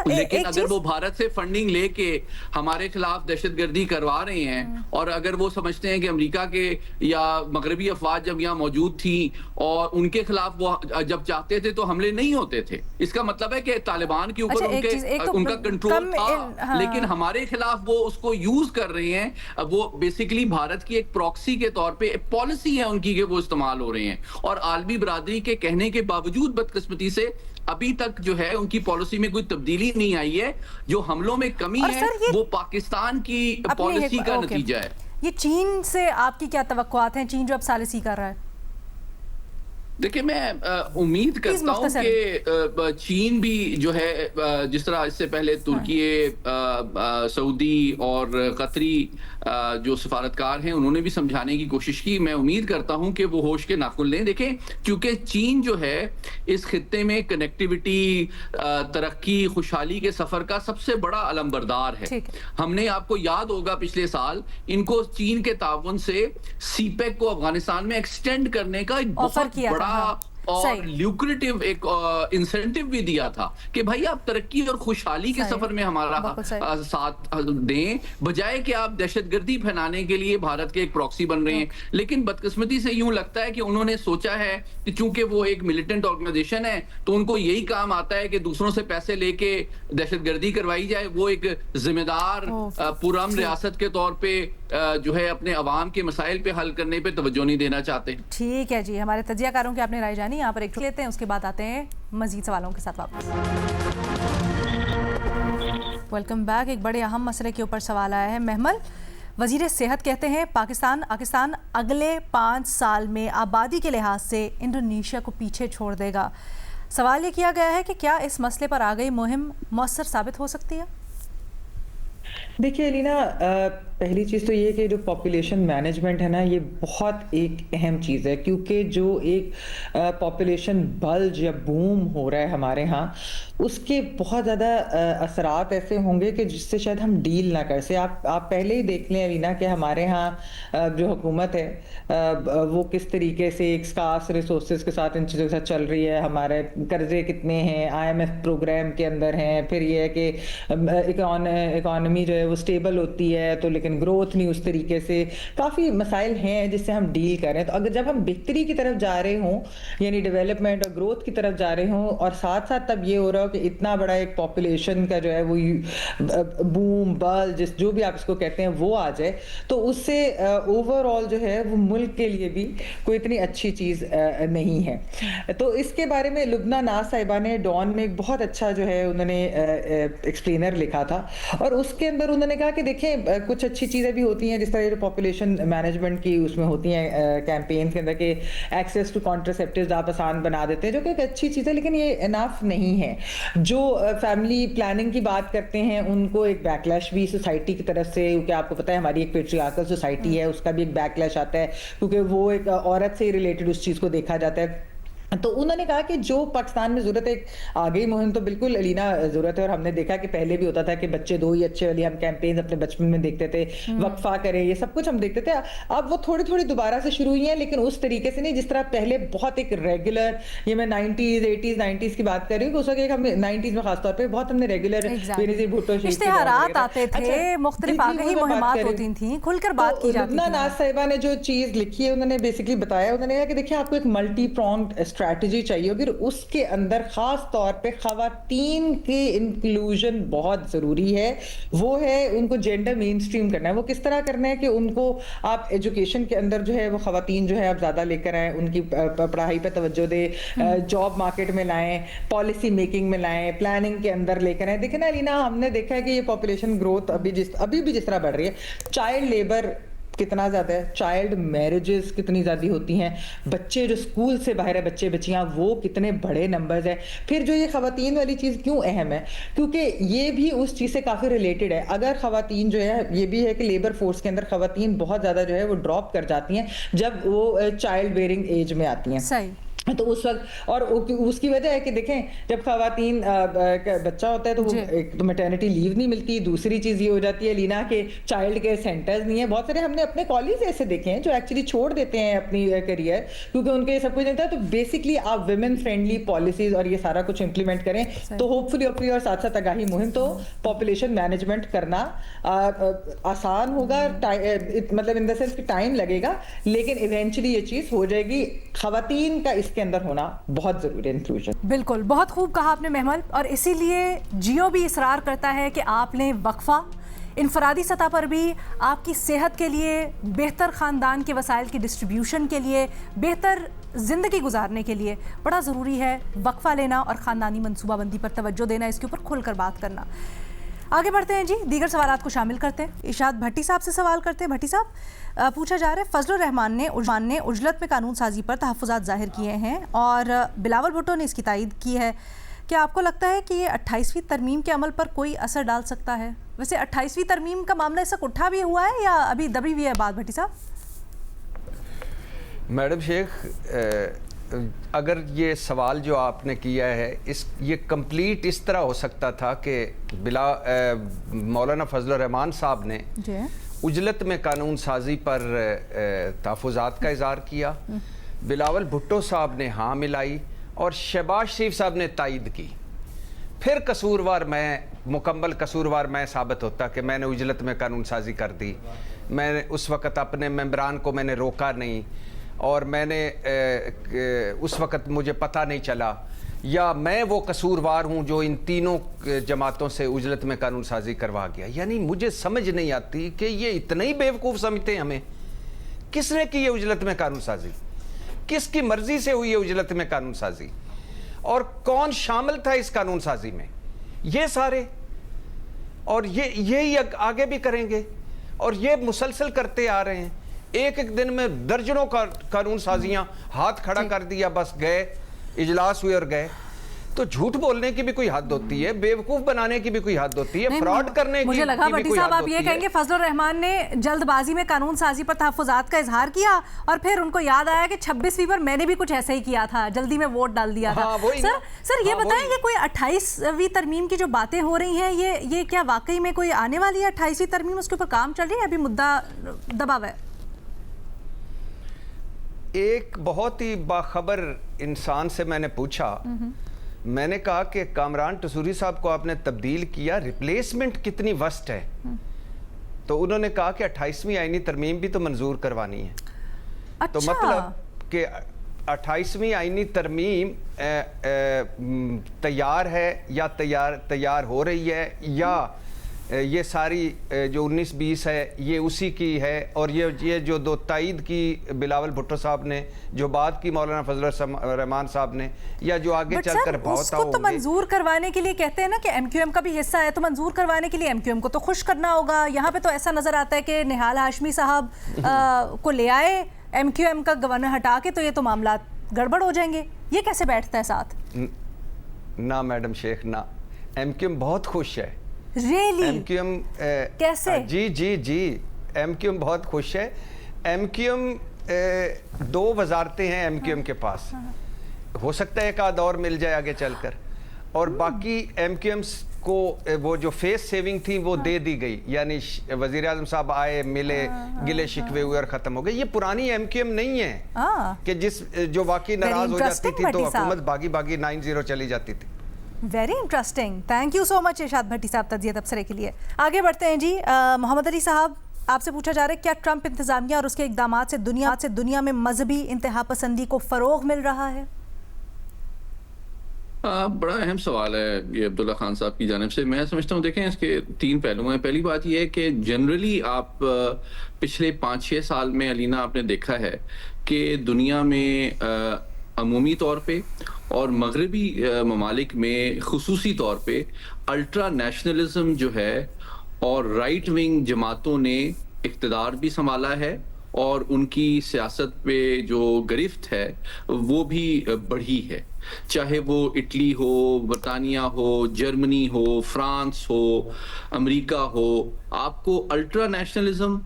لیکن اگر وہ بھارت سے فنڈنگ لے کے ہمارے خلاف دہشت گردی کروا رہے ہیں, اور اگر وہ سمجھتے ہیں کہ امریکہ کے یا مغربی افواج جب یہاں موجود تھیں اور ان کے خلاف وہ جب چاہتے تھے تو حملے نہیں ہوتے تھے, اس کا مطلب ہے کہ طالبان کے اوپر ان کا کنٹرول تھا, لیکن ہمارے خلاف وہ اس کو یوز کر رہے ہیں. وہ بیسیکلی بھارت کی ایک پراکسی کے طور پہ پالیسی ہے ان کی کہ وہ استعمال ہو رہے ہیں, اور عالمی برادری کے کہنے کے باوجود بدقسمتی سے ابھی تک جو ہے ان کی پالیسی میں کوئی تبدیلی نہیں آئی ہے. جو حملوں میں کمی ہے وہ پاکستان کی پالیسی کا نتیجہ ہے.
یہ چین سے آپ کی کیا توقعات ہیں, چین جو اب ثالثی کر رہا ہے؟
دیکھیں میں امید کرتا ہوں کہ چین بھی جو ہے جس طرح اس سے پہلے ترکی, سعودی اور قطری جو سفارتکار ہیں انہوں نے بھی سمجھانے کی کوشش کی, میں امید کرتا ہوں کہ وہ ہوش کے ناخن لیں. دیکھیں کیونکہ چین جو ہے اس خطے میں کنیکٹیوٹی, ترقی, خوشحالی کے سفر کا سب سے بڑا علمبردار ہے. ہم نے, آپ کو یاد ہوگا پچھلے سال ان کو چین کے تعاون سے سی پیک کو افغانستان میں ایکسٹینڈ کرنے کا ایک بہت بڑا اور لیوکریٹو ایک انسینٹیو بھی دیا تھا کہ بھائی آپ ترقی اور خوشحالی کے سفر میں ہمارا ساتھ دیں, بجائے کہ آپ دہشت گردی پھیلانے کے لیے بھارت کے ایک پراکسی بن رہے ہیں. لیکن بدقسمتی سے یوں لگتا ہے کہ انہوں نے سوچا ہے کہ چونکہ وہ ایک ملیٹنٹ آرگنائزیشن ہے تو ان کو یہی کام آتا ہے کہ دوسروں سے پیسے لے کے دہشت گردی کروائی جائے. وہ ایک ذمہ دار پرامن ریاست کے طور پہ جو ہے اپنے عوام کے مسائل پہ حل کرنے پہ توجہ نہیں دینا چاہتے.
ٹھیک ہے جی, ہمارے تجزیہ کاروں کی آپ نے رائے جانی, یہاں پر ایک لیتے ہیں, اس کے بعد آتے ہیں مزید سوالوں کے ساتھ واپس. Welcome back. ایک بڑے اہم مسئلے کے اوپر سوال آیا ہے. محمل, وزیر صحت کہتے ہیں پاکستان اگلے 5 سال میں آبادی کے لحاظ سے انڈونیشیا کو پیچھے چھوڑ دے گا. سوال یہ کیا گیا ہے کہ کیا اس مسئلے پر آگئی مہم مؤثر ثابت ہو سکتی ہے؟
دیکھیے علینا, پہلی چیز تو یہ کہ جو پاپولیشن مینجمنٹ ہے نا یہ بہت ایک اہم چیز ہے, کیونکہ جو ایک پاپولیشن بلج یا بوم ہو رہا ہے ہمارے ہاں اس کے بہت زیادہ اثرات ایسے ہوں گے کہ جس سے شاید ہم ڈیل نہ کر سکیں. آپ پہلے ہی دیکھ لیں علینا کہ ہمارے ہاں جو حکومت ہے وہ کس طریقے سے ایک اسکارس ریسورسز کے ساتھ ان چیزوں کے ساتھ چل رہی ہے. ہمارے قرضے کتنے ہیں, IMF پروگرام کے اندر ہیں, پھر یہ ہے کہ اکانومی جو ہے وہ اسٹیبل ہوتی ہے تو لیکن گروتھ نہیں اس طریقے سے. کافی مسائل ہیں جس سے ہم ڈیل کریں. تو اگر جب ہم بہتری کی طرف جا رہے ہوں یعنی ڈیولپمنٹ اور گروتھ کی طرف جا رہے ہوں, اور ساتھ ساتھ تب یہ ہو رہا ہو کہ اتنا بڑا ایک پاپولیشن کا جو ہے وہ بوم بل جس جو بھی آپ اس کو کہتے ہیں وہ آ جائے, تو اس سے اوور آل جو ہے وہ ملک کے لیے بھی کوئی اتنی اچھی چیز نہیں ہے. تو اس کے بارے میں لبنہ ناز صاحبہ نے ڈان میں ایک بہت اچھا جو ہے انہوں نے ایکسپلینر لکھا تھا, اور اس کے اندر उन्होंने कहा कि देखें कुछ अच्छी चीज़ें भी होती हैं, जिस तरह पॉपुलेशन मैनेजमेंट की उसमें होती हैं कैंपेन के अंदर के एक्सेस टू कॉन्ट्रासेप्टिव्स आप आसान बना देते हैं, जो कि एक अच्छी चीज़ है, लेकिन ये इनफ नहीं है। जो फैमिली प्लानिंग की बात करते हैं उनको एक बैकलैश भी सोसाइटी की तरफ से, क्योंकि आपको पता है हमारी एक पेट्रियार्कल सोसाइटी है, उसका भी एक बैकलैश आता है, क्योंकि वो एक औरत से रिलेटेड उस चीज़ को देखा जाता है। तो उन्होंने कहा कि जो पाकिस्तान में ज़रूरत है, आगे मुहिम तो बिल्कुल अलीना ज़रूरत है, और हमने देखा कि पहले भी होता था कि बच्चे दो ही अच्छे वाली हम कैंपेन अपने बचपन में देखते थे, वक्फा करें, ये सब कुछ हम देखते थे। अब वो थोड़ी थोड़ी दोबारा से शुरू हुई हैं, लेकिन उस तरीके से नहीं जिस तरह पहले बहुत एक रेगुलर, ये मैं 90s 80s 90s की बात कर रही हूँ, उस वक्त हम 90s में खासतौर पर बहुत हमने रेगुलर
भुट्टो इश्तिहारात आते थे, मुख्तलिफ आगाही मुहिमात होती थी, खुलकर बात की जाती थी।
नाज साहिबा ने जो चीज़ लिखी है उन्होंने बेसिकली बताया, उन्होंने कहा कि देखिए आपको एक मल्टी प्रॉन्ग्ड स्ट्रैटेजी चाहिए होगी, उसके अंदर खास तौर पे खवातीन के इंक्लूजन बहुत जरूरी है। वो है उनको जेंडर मेन स्ट्रीम करना है। वो किस तरह करना है कि उनको आप एजुकेशन के अंदर जो है वो खवातीन जो है आप ज्यादा लेकर आए, उनकी पढ़ाई पे तवज्जो दे, जॉब मार्केट में लाएं, पॉलिसी मेकिंग में लाएं, प्लानिंग के अंदर लेकर आए। देखिए ना अलीना, हमने देखा है कि ये पॉपुलेशन ग्रोथ अभी भी जिस तरह बढ़ रही है, चाइल्ड लेबर कितना ज़्यादा है, चाइल्ड मैरिजेस कितनी ज़्यादा होती हैं, बच्चे जो स्कूल से बाहर है, बच्चे बच्चियाँ, वो कितने बड़े नंबर्स हैं। फिर जो ये खवातीन वाली चीज़ क्यों अहम है, क्योंकि ये भी उस चीज़ से काफ़ी रिलेटेड है। अगर खवातीन जो है, ये भी है कि लेबर फोर्स के अंदर खवातीन बहुत ज़्यादा जो है वो ड्रॉप कर जाती हैं जब वो चाइल्ड बेयरिंग एज में आती हैं।
सही।
तो उस वक्त, और उसकी वजह है कि देखें जब खवातीन बच्चा होता है तो वो एक तो मैटरनिटी लीव नहीं मिलती, दूसरी चीज़ ये हो जाती है लीना के चाइल्ड केयर सेंटर्स नहीं है। बहुत सारे हमने अपने कॉलेज ऐसे देखे हैं जो एक्चुअली छोड़ देते हैं अपनी करियर क्योंकि उनके सब कुछ नहीं था। तो बेसिकली आप विमेन फ्रेंडली पॉलिसीज और ये सारा कुछ इंप्लीमेंट करें तो होपफुली और साथ साथ आगाही मुहिम, तो पॉपुलेशन मैनेजमेंट करना आसान होगा, मतलब इन द सेंस कि टाइम लगेगा, लेकिन इवेंचुअली ये चीज़ हो जाएगी। खवातीन का के अंदर होना बहुत जरूरी है इंक्लूजन।
बिल्कुल, बहुत खूब कहा आपने महमल, और इसीलिए जियो भी इसरार करता है कि आपने वक्फा इनफरादी सतह पर भी आपकी सेहत के लिए, बेहतर ख़ानदान के वसाइल की डिस्ट्रीब्यूशन के लिए, बेहतर ज़िंदगी गुजारने के लिए बड़ा ज़रूरी है वक्फा लेना और ख़ानदानी मनसूबाबंदी पर तवज्जो देना, इसके ऊपर खुलकर बात करना। आगे बढ़ते हैं जी, दीगर सवालात को शामिल करते हैं। इशाद भट्टी साहब से सवाल करते हैं। भट्टी साहब, पूछा जा रहा है फजलुर रहमान ने उजलत में कानून साजी पर तहफ़्फ़ुज़ात ज़ाहिर किए हैं और बिलावल भुट्टो ने इसकी तायद की है। क्या आपको लगता है कि ये 28वीं तरमीम के अमल पर कोई असर डाल सकता है? वैसे 28वीं तरमीम का मामला इस वक्त उठा भी हुआ है या अभी दबी हुई है बात? भट्टी साहब।
मैडम शेख, अगर ये सवाल जो आपने किया है ये कंप्लीट इस तरह हो सकता था कि मौलाना फजलुर रहमान साहब ने उजलत में कानून साजी पर तहफ़्फ़ुज़ात का इज़हार किया, बिलावल भुट्टो साहब ने हाँ मिलाई और शहबाज शरीफ साहब ने तायद की। फिर मुकम्मल कसूरवार मैं साबित होता कि मैंने उजलत में कानून साजी कर दी, मैंने उस वक़्त अपने मेंबरान को मैंने रोका नहीं और मैंने उस वक़्त मुझे पता नहीं चला, या मैं वो कसूरवार हूँ जो इन तीनों जमातों से उजलत में कानून साजी करवा गया। यानी मुझे समझ नहीं आती कि ये इतना ही बेवकूफ़ समझते हैं हमें। किसने की ये उजलत में कानून साजी? किसकी मर्ज़ी से हुई है उजलत में कानून साजी? और कौन शामिल था इस कानून साजी में? ये सारे, और ये आगे भी करेंगे और ये मुसलसल करते आ रहे हैं। एक एक दिन में दर्जनों का कानून साजियां हाथ खड़ा कर दिया, बस गए, इजलास हुए और गए। तो झूठ बोलने की भी कोई हद होती है, बेवकूफ बनाने की भी कोई हद होती है, फ्रॉड करने की भी कोई हद होती है। मुझे लगा भट्टी साहब आप ये कहेंगे फजलुर रहमान ने जल्दबाजी में कानून साजी पर तहफ़्फ़ुज़ात का इजहार किया और फिर उनको याद आया कि 26वीं पर मैंने भी कुछ ऐसा ही किया था, जल्दी में वोट डाल दिया था। सर ये बताएंगे कोई 28वीं तरमीम की जो बातें हो रही हैं, ये क्या वाकई में कोई आने वाली है 28वीं तरमीम, उसके ऊपर काम चल रही है, अभी मुद्दा दबा हुआ है? एक बहुत ही बाखबर इंसान से मैंने पूछा, मैंने कहा कि कामरान टसूरी साहब को आपने तब्दील किया, रिप्लेसमेंट कितनी वस्ट है? तो उन्होंने कहा कि 28वीं आईनी तरमीम भी तो मंजूर करवानी है। अच्छा। तो मतलब कि 28वीं आईनी तरमीम तैयार है या तैयार हो रही है, या ये सारी जो 19-20 है ये उसी की है, और ये जो दो ताईद की बिलावल भुट्टो साहब ने, जो बात की मौलाना फजल रहमान साहब ने, या जो आगे चलकर
उसको तो मंजूर करवाने के लिए कहते हैं ना कि एमक्यूएम का भी हिस्सा है, तो मंजूर करवाने के लिए एमक्यूएम को तो खुश करना होगा। यहाँ पे तो ऐसा नजर आता है कि निहाल हाशमी साहब को ले आए एमक्यूएम का गवर्नर हटा के, तो ये तो मामला गड़बड़ हो जाएंगे। ये कैसे बैठता है साथ?
ना मैडम शेख ना, एमक्यूएम बहुत खुश है।
Really?
एमक्यूएम
कैसे?
जी एमक्यूएम बहुत खुश है। एमक्यूएम 2 वजारतें हैं एमक्यूएम के पास, हो सकता है एक आध और मिल जाए आगे चलकर, और बाकी एमक्यूएम को वो जो फेस सेविंग थी वो दे दी गई, यानी वजीर आजम साहब आए, मिले, गिले शिकवे हुए और खत्म हो गए। ये पुरानी एमक्यूएम नहीं है कि जो वाकई नाराज हो जाती थी तो हुकूमत भागी 9-0 चली जाती थी।
Very interesting, thank you so much Irshad Bhatti साहब तजिया तबसरे के लिए। आगे बढ़ते हैं जी। मोहम्मद अली साहब, आपसे पूछा जा रहा है क्या ट्रंप इंतजामिया और उसके इकदाम से दुनिया में मजहबी इंतहा पसंदी को फरोग मिल रहा है?
बड़ा अहम सवाल है ये अब्दुल्ला खान साहब की जानिब से। मैं समझता हूँ, देखें, इसके 3 पहलू हैं। पहली बात ये है कि जनरली आप पिछले 5-6 साल में अलीना आपने देखा है कि दुनिया में अमूमी तौर पे और मगरबी ममालिक में खुसूसी तौर पे अल्ट्रा नेशनलिज्म जो है और राइट विंग जमातों ने इक़्तिदार भी संभाला है, और उनकी सियासत पे जो गिरफ्त है वो भी बढ़ी है। चाहे वो इटली हो, बरतानिया हो, जर्मनी हो, फ्रांस हो, अमेरिका हो, आपको अल्ट्रा नेशनलिज्म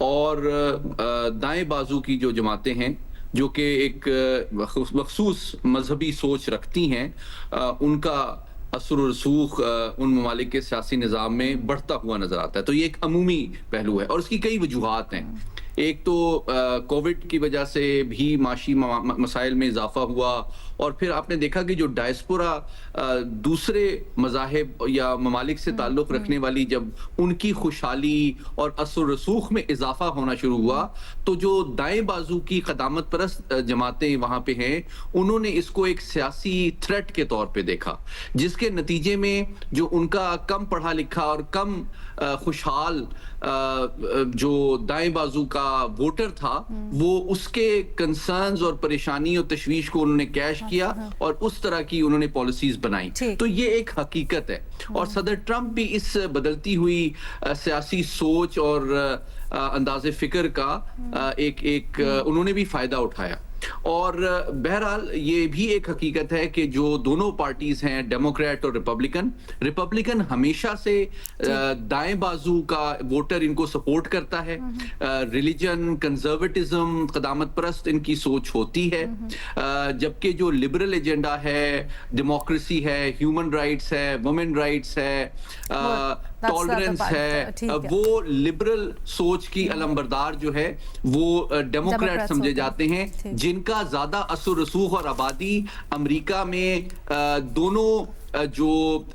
और दाएं बाजू की जो जमातें हैं जो कि एक मखसूस मजहबी सोच रखती हैं, उनका असर और रसूख उन ममालिक के सियासी निज़ाम में बढ़ता हुआ नजर आता है। तो ये एक अमूमी पहलू है और इसकी कई वजूहात हैं। एक तो कोविड की वजह से भी माशी मसाइल में इजाफा हुआ, और फिर आपने देखा कि जो डायस्पोरा दूसरे मज़ाहिब या ममालिक से ताल्लुक़ रखने वाली, जब उनकी खुशहाली और असर रसूख में इजाफा होना शुरू हुआ, तो जो दाएं बाजू की क़दामत परस्त जमातें वहाँ पे हैं, उन्होंने इसको एक सियासी थ्रेट के तौर पे देखा, जिसके नतीजे में जो उनका कम पढ़ा लिखा और कम खुशहाल जो दाएं बाजू का वोटर था, वो उसके कंसर्न्स और परेशानी और तशवीश को उन्होंने कैश किया और उस तरह की उन्होंने पॉलिसीज बनाई। तो ये एक हकीकत है, और सदर ट्रंप भी इस बदलती हुई सियासी सोच और अंदाज़े फिक्र का एक उन्होंने भी फायदा उठाया। और बहरहाल ये भी एक हकीकत है कि जो दोनों पार्टीज हैं, डेमोक्रेट और रिपब्लिकन हमेशा से दाएं बाजू का वोटर इनको सपोर्ट करता है। रिलीजन, कंजर्वेटिज्म, क़दामत परस्त इनकी सोच होती है, जबकि जो लिबरल एजेंडा है, डेमोक्रेसी है, ह्यूमन राइट्स है, वुमेन राइट्स है, टॉलरेंस है, वो लिबरल सोच की अलंबरदार जो है वो डेमोक्रेट समझे जाते हैं, जिनका ज्यादा असर रसूख और आबादी अमेरिका में दोनों जो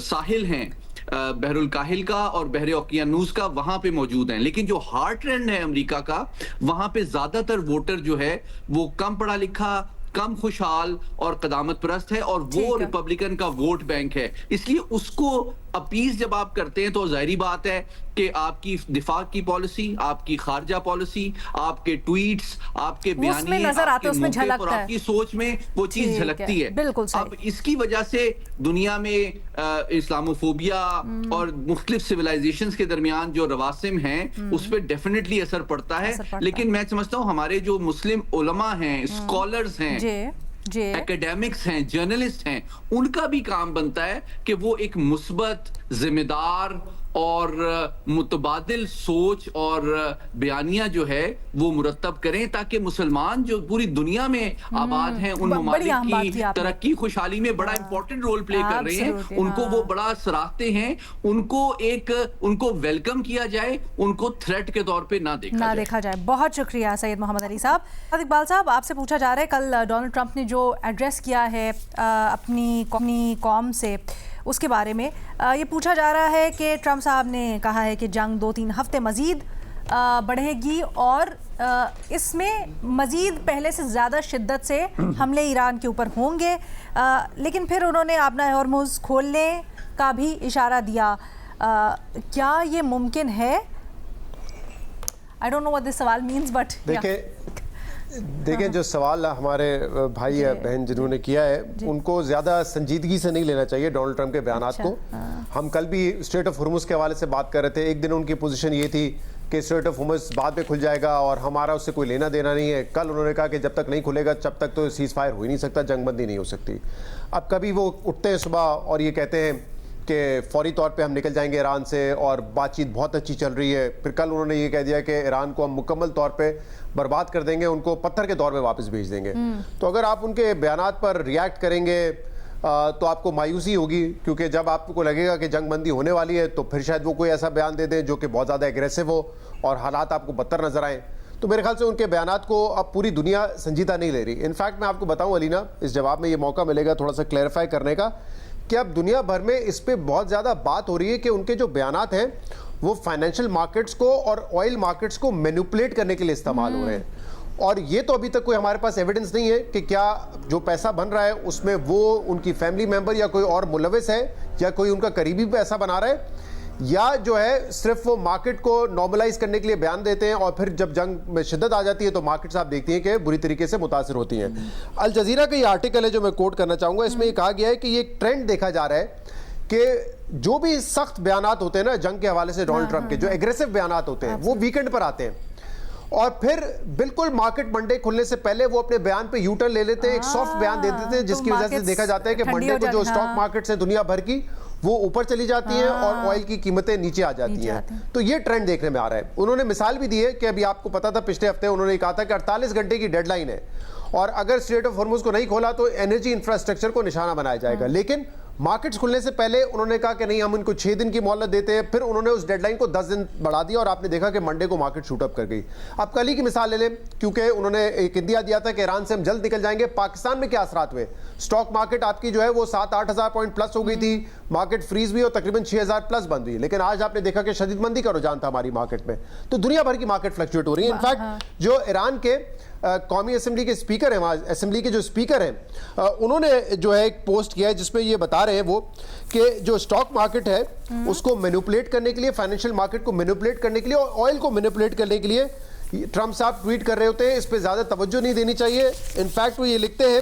साहिल हैं, बहरुल काहिल का और बहरे ओकियानूस का, वहां पे मौजूद हैं। लेकिन जो हार्टलैंड है अमेरिका का, वहां पे ज्यादातर वोटर जो है वो कम पढ़ा लिखा, कम खुशहाल और क़दामत परस्त है, और वो रिपब्लिकन का वोट बैंक है। इसलिए उसको अपीज जब आप करते हैं तो जाहिर बात है कि आपकी दिफा की पॉलिसी, आपकी खारजा पॉलिसी, आपके ट्वीट्स, आपके बयानी, और आपकी सोच में वो चीज झलकती है। अब इसकी वजह से दुनिया में इस्लामोफोबिया और मुख्तलिफ सिविलाइजेशंस के दरमियान जो रवासिम हैं उस पर डेफिनेटली असर पड़ता है। लेकिन मैं समझता हूँ हमारे जो मुस्लिम उलमा हैं, स्कॉलर्स हैं, एकेडमिक्स हैं, जर्नलिस्ट हैं, उनका भी काम बनता है कि वो एक मुस्बत, जिम्मेदार और मुतबादिल सोच और बयानिया जो है वो मुरतब करें, ताकि मुसलमान जो पूरी दुनिया में आबाद हैं, उन ममालिक की तरक्की खुशहाली में बड़ा इंपॉर्टेंट रोल प्ले कर रहे हैं, उनको वो बड़ा सराहते हैं, उनको वेलकम किया जाए, उनको थ्रेट के तौर पे ना देखा जाए।
बहुत शुक्रिया सैयद मोहम्मद अली साहब। इकबाल साहब, आपसे पूछा जा रहा है, कल डोनाल्ड ट्रंप ने जो एड्रेस किया है अपनी कौम से, उसके बारे में ये पूछा जा रहा है कि ट्रंप साहब ने कहा है कि जंग 2-3 हफ्ते मज़ीद बढ़ेगी और इसमें मज़ीद पहले से ज़्यादा शिद्दत से हमले ईरान के ऊपर होंगे, लेकिन फिर उन्होंने अपना हॉर्मुज़ खोलने का भी इशारा दिया। क्या ये मुमकिन है? I don't know what this सवाल मीन्स बट
देखिए जो सवाल हमारे भाई या बहन जिन्होंने किया है उनको ज़्यादा संजीदगी से नहीं लेना चाहिए डोनाल्ड ट्रंप के बयानात को। हम कल भी स्ट्रेट ऑफ हुर्मुज़ के हवाले से बात कर रहे थे। एक दिन उनकी पोजीशन ये थी कि स्ट्रेट ऑफ हुर्मुज़ बाद में खुल जाएगा और हमारा उससे कोई लेना देना नहीं है। कल उन्होंने कहा कि जब तक नहीं खुलेगा जब तक तो सीज़ फायर हो ही नहीं सकता, जंगबंदी नहीं हो सकती। अब कभी वो उठते हैं सुबह और ये कहते हैं कि फौरी तौर पे हम निकल जाएंगे ईरान से और बातचीत बहुत अच्छी चल रही है, फिर कल उन्होंने ये कह दिया कि ईरान को हम मुकम्मल तौर पे बर्बाद कर देंगे, उनको पत्थर के तौर पे वापस भेज देंगे। तो अगर आप उनके बयानात पर रिएक्ट करेंगे तो आपको मायूसी होगी, क्योंकि जब आपको लगेगा कि जंगबंदी होने वाली है तो फिर शायद वो कोई ऐसा बयान दे दें जो कि बहुत ज़्यादा एग्रेसिव हो और हालात आपको बदतर नजर आए। तो मेरे ख्याल से उनके बयानात को अब पूरी दुनिया संजीदा नहीं ले रही। इनफैक्ट मैं आपको बताऊं अलीना, इस जवाब में ये मौका मिलेगा थोड़ा सा क्लैरिफाई करने का कि अब दुनिया भर में इस पे बहुत ज़्यादा बात हो रही है कि उनके जो बयानात हैं वो फाइनेंशियल मार्केट्स को और ऑयल मार्केट्स को मैनिपुलेट करने के लिए इस्तेमाल हो रहे हैं। और ये तो अभी तक कोई हमारे पास एविडेंस नहीं है कि क्या जो पैसा बन रहा है उसमें वो उनकी फैमिली मेंबर या कोई और मुलविस है या कोई उनका करीबी पैसा बना रहा है, या जो है सिर्फ वो मार्केट को नॉर्मलाइज करने के लिए बयान देते हैं और फिर जब जंग में शिद्दत आ जाती है तो मार्केट्स आप देखती हैं कि बुरी तरीके से मुतासिर होती हैं। अल जजीरा का ये आर्टिकल है जो मैं कोट करना चाहूँगा, इसमें ये कहा गया है कि ये एक ट्रेंड देखा जा रहा है कि जो भी सख्त बयानात होते हैं ना जंग के हवाले से डोनाल्ड ट्रंप के, जो एग्रेसिव बयानात होते हैं वो वीकेंड पर आते हैं और फिर बिल्कुल मार्केट मंडे खुलने से पहले वो अपने बयान पे यू टर्न ले लेते हैं, एक सॉफ्ट बयान दे देते हैं जिसकी वजह से देखा जाता है कि मंडे को जो स्टॉक मार्केट्स हैं दुनिया भर की वो ऊपर चली जाती हैं और ऑयल की कीमतें नीचे आ जाती हैं। तो ये ट्रेंड देखने में आ रहा है। उन्होंने मिसाल भी दी है कि अभी आपको पता था पिछले हफ्ते उन्होंने कहा था कि 48 घंटे की डेडलाइन है और अगर स्ट्रेट ऑफ हॉर्मुज़ को नहीं खोला तो एनर्जी इंफ्रास्ट्रक्चर को निशाना बनाया जाएगा। लेकिन मार्केट्स खुलने से पहले उन्होंने कहा कि नहीं हम इनको 6 दिन की मोहलत देते हैं, फिर उन्होंने उस डेडलाइन को 10 दिन बढ़ा दिया और आपने देखा कि मंडे को मार्केट शूट अप कर गई। अब कल ही की मिसाल ले लें, क्योंकि उन्होंने एक इंदिया दिया था कि ईरान से हम जल्द निकल जाएंगे। पाकिस्तान में क्या असरात हुए? स्टॉक मार्केट आपकी जो है वो 7-8 हज़ार पॉइंट प्लस हो गई थी, मार्केट फ्रीज हुई और तकरीबन 6,000 प्लस बंद हुई। लेकिन आज आपने देखा कि शदीद मंदी का रुझान था हमारी मार्केट में। तो दुनिया भर की मार्केट फ्लक्चुएट हो रही है। इनफैक्ट जो ईरान के कौमी असेंबली के स्पीकर हैं, वहाँ असेंबली के जो स्पीकर हैं उन्होंने जो है एक पोस्ट किया है जिसमें ये बता रहे हैं वो कि जो स्टॉक मार्केट है उसको मैनिपुलेट करने के लिए, फाइनेंशियल मार्केट को मैनिपुलेट करने के लिए और ऑयल को मैनिपुलेट करने के लिए ट्रंप साहब ट्वीट कर रहे होते हैं। इस पर ज़्यादा तवज्जो नहीं देनी चाहिए। इनफैक्ट वो ये लिखते हैं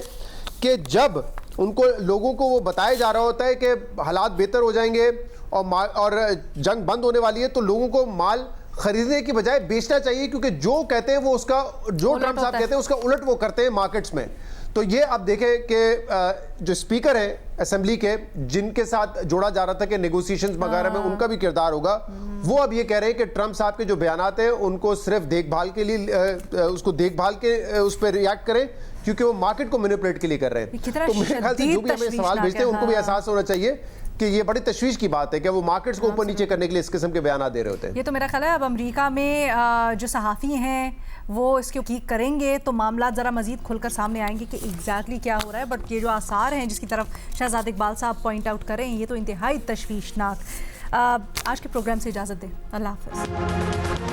कि जब उनको लोगों को वो बताया जा रहा होता है कि हालात बेहतर हो जाएंगे और जंग बंद होने वाली है तो लोगों को माल खरीदने की बजाय बेचना चाहिए, क्योंकि जो कहते हैं वो उसका जो ट्रंप साहब कहते हैं उसका उलट वो करते हैं मार्केट्स में। तो ये अब देखें कि जो स्पीकर हैं असेंबली के जिनके साथ जोड़ा जा रहा था कि नेगोशिएशंस वगैरह में उनका भी किरदार होगा, वो अब ये कह रहे हैं कि ट्रंप साहब के जो बयानात हैं उनको सिर्फ देखभाल के लिए उसको देखभाल के उस पर रिएक्ट करें, क्योंकि वो मार्केट को मैनिपुलेट के लिए कर रहे हैं। तो मेरे ख्याल से जो भी हमें सवाल भेजते हैं उनको भी एहसास होना चाहिए कि ये बड़ी तशवीश की बात है कि वो मार्केट्स को ऊपर नीचे करने के लिए इस किस्म के बयान दे रहे होते हैं।
ये तो मेरा ख्याल है अब अमेरिका में जो सहाफ़ी हैं वो इसके की करेंगे तो मामला ज़रा मज़ीद खुलकर सामने आएंगे कि एग्जैक्टली क्या हो रहा है। बट ये जो आसार हैं जिसकी तरफ शहजाद इकबाल साहब पॉइंट आउट कर रहे हैं ये तो इंतहाई तशवीशनाक। आज के प्रोग्राम से इजाज़त दें। अल्लाह हाफ़िज़।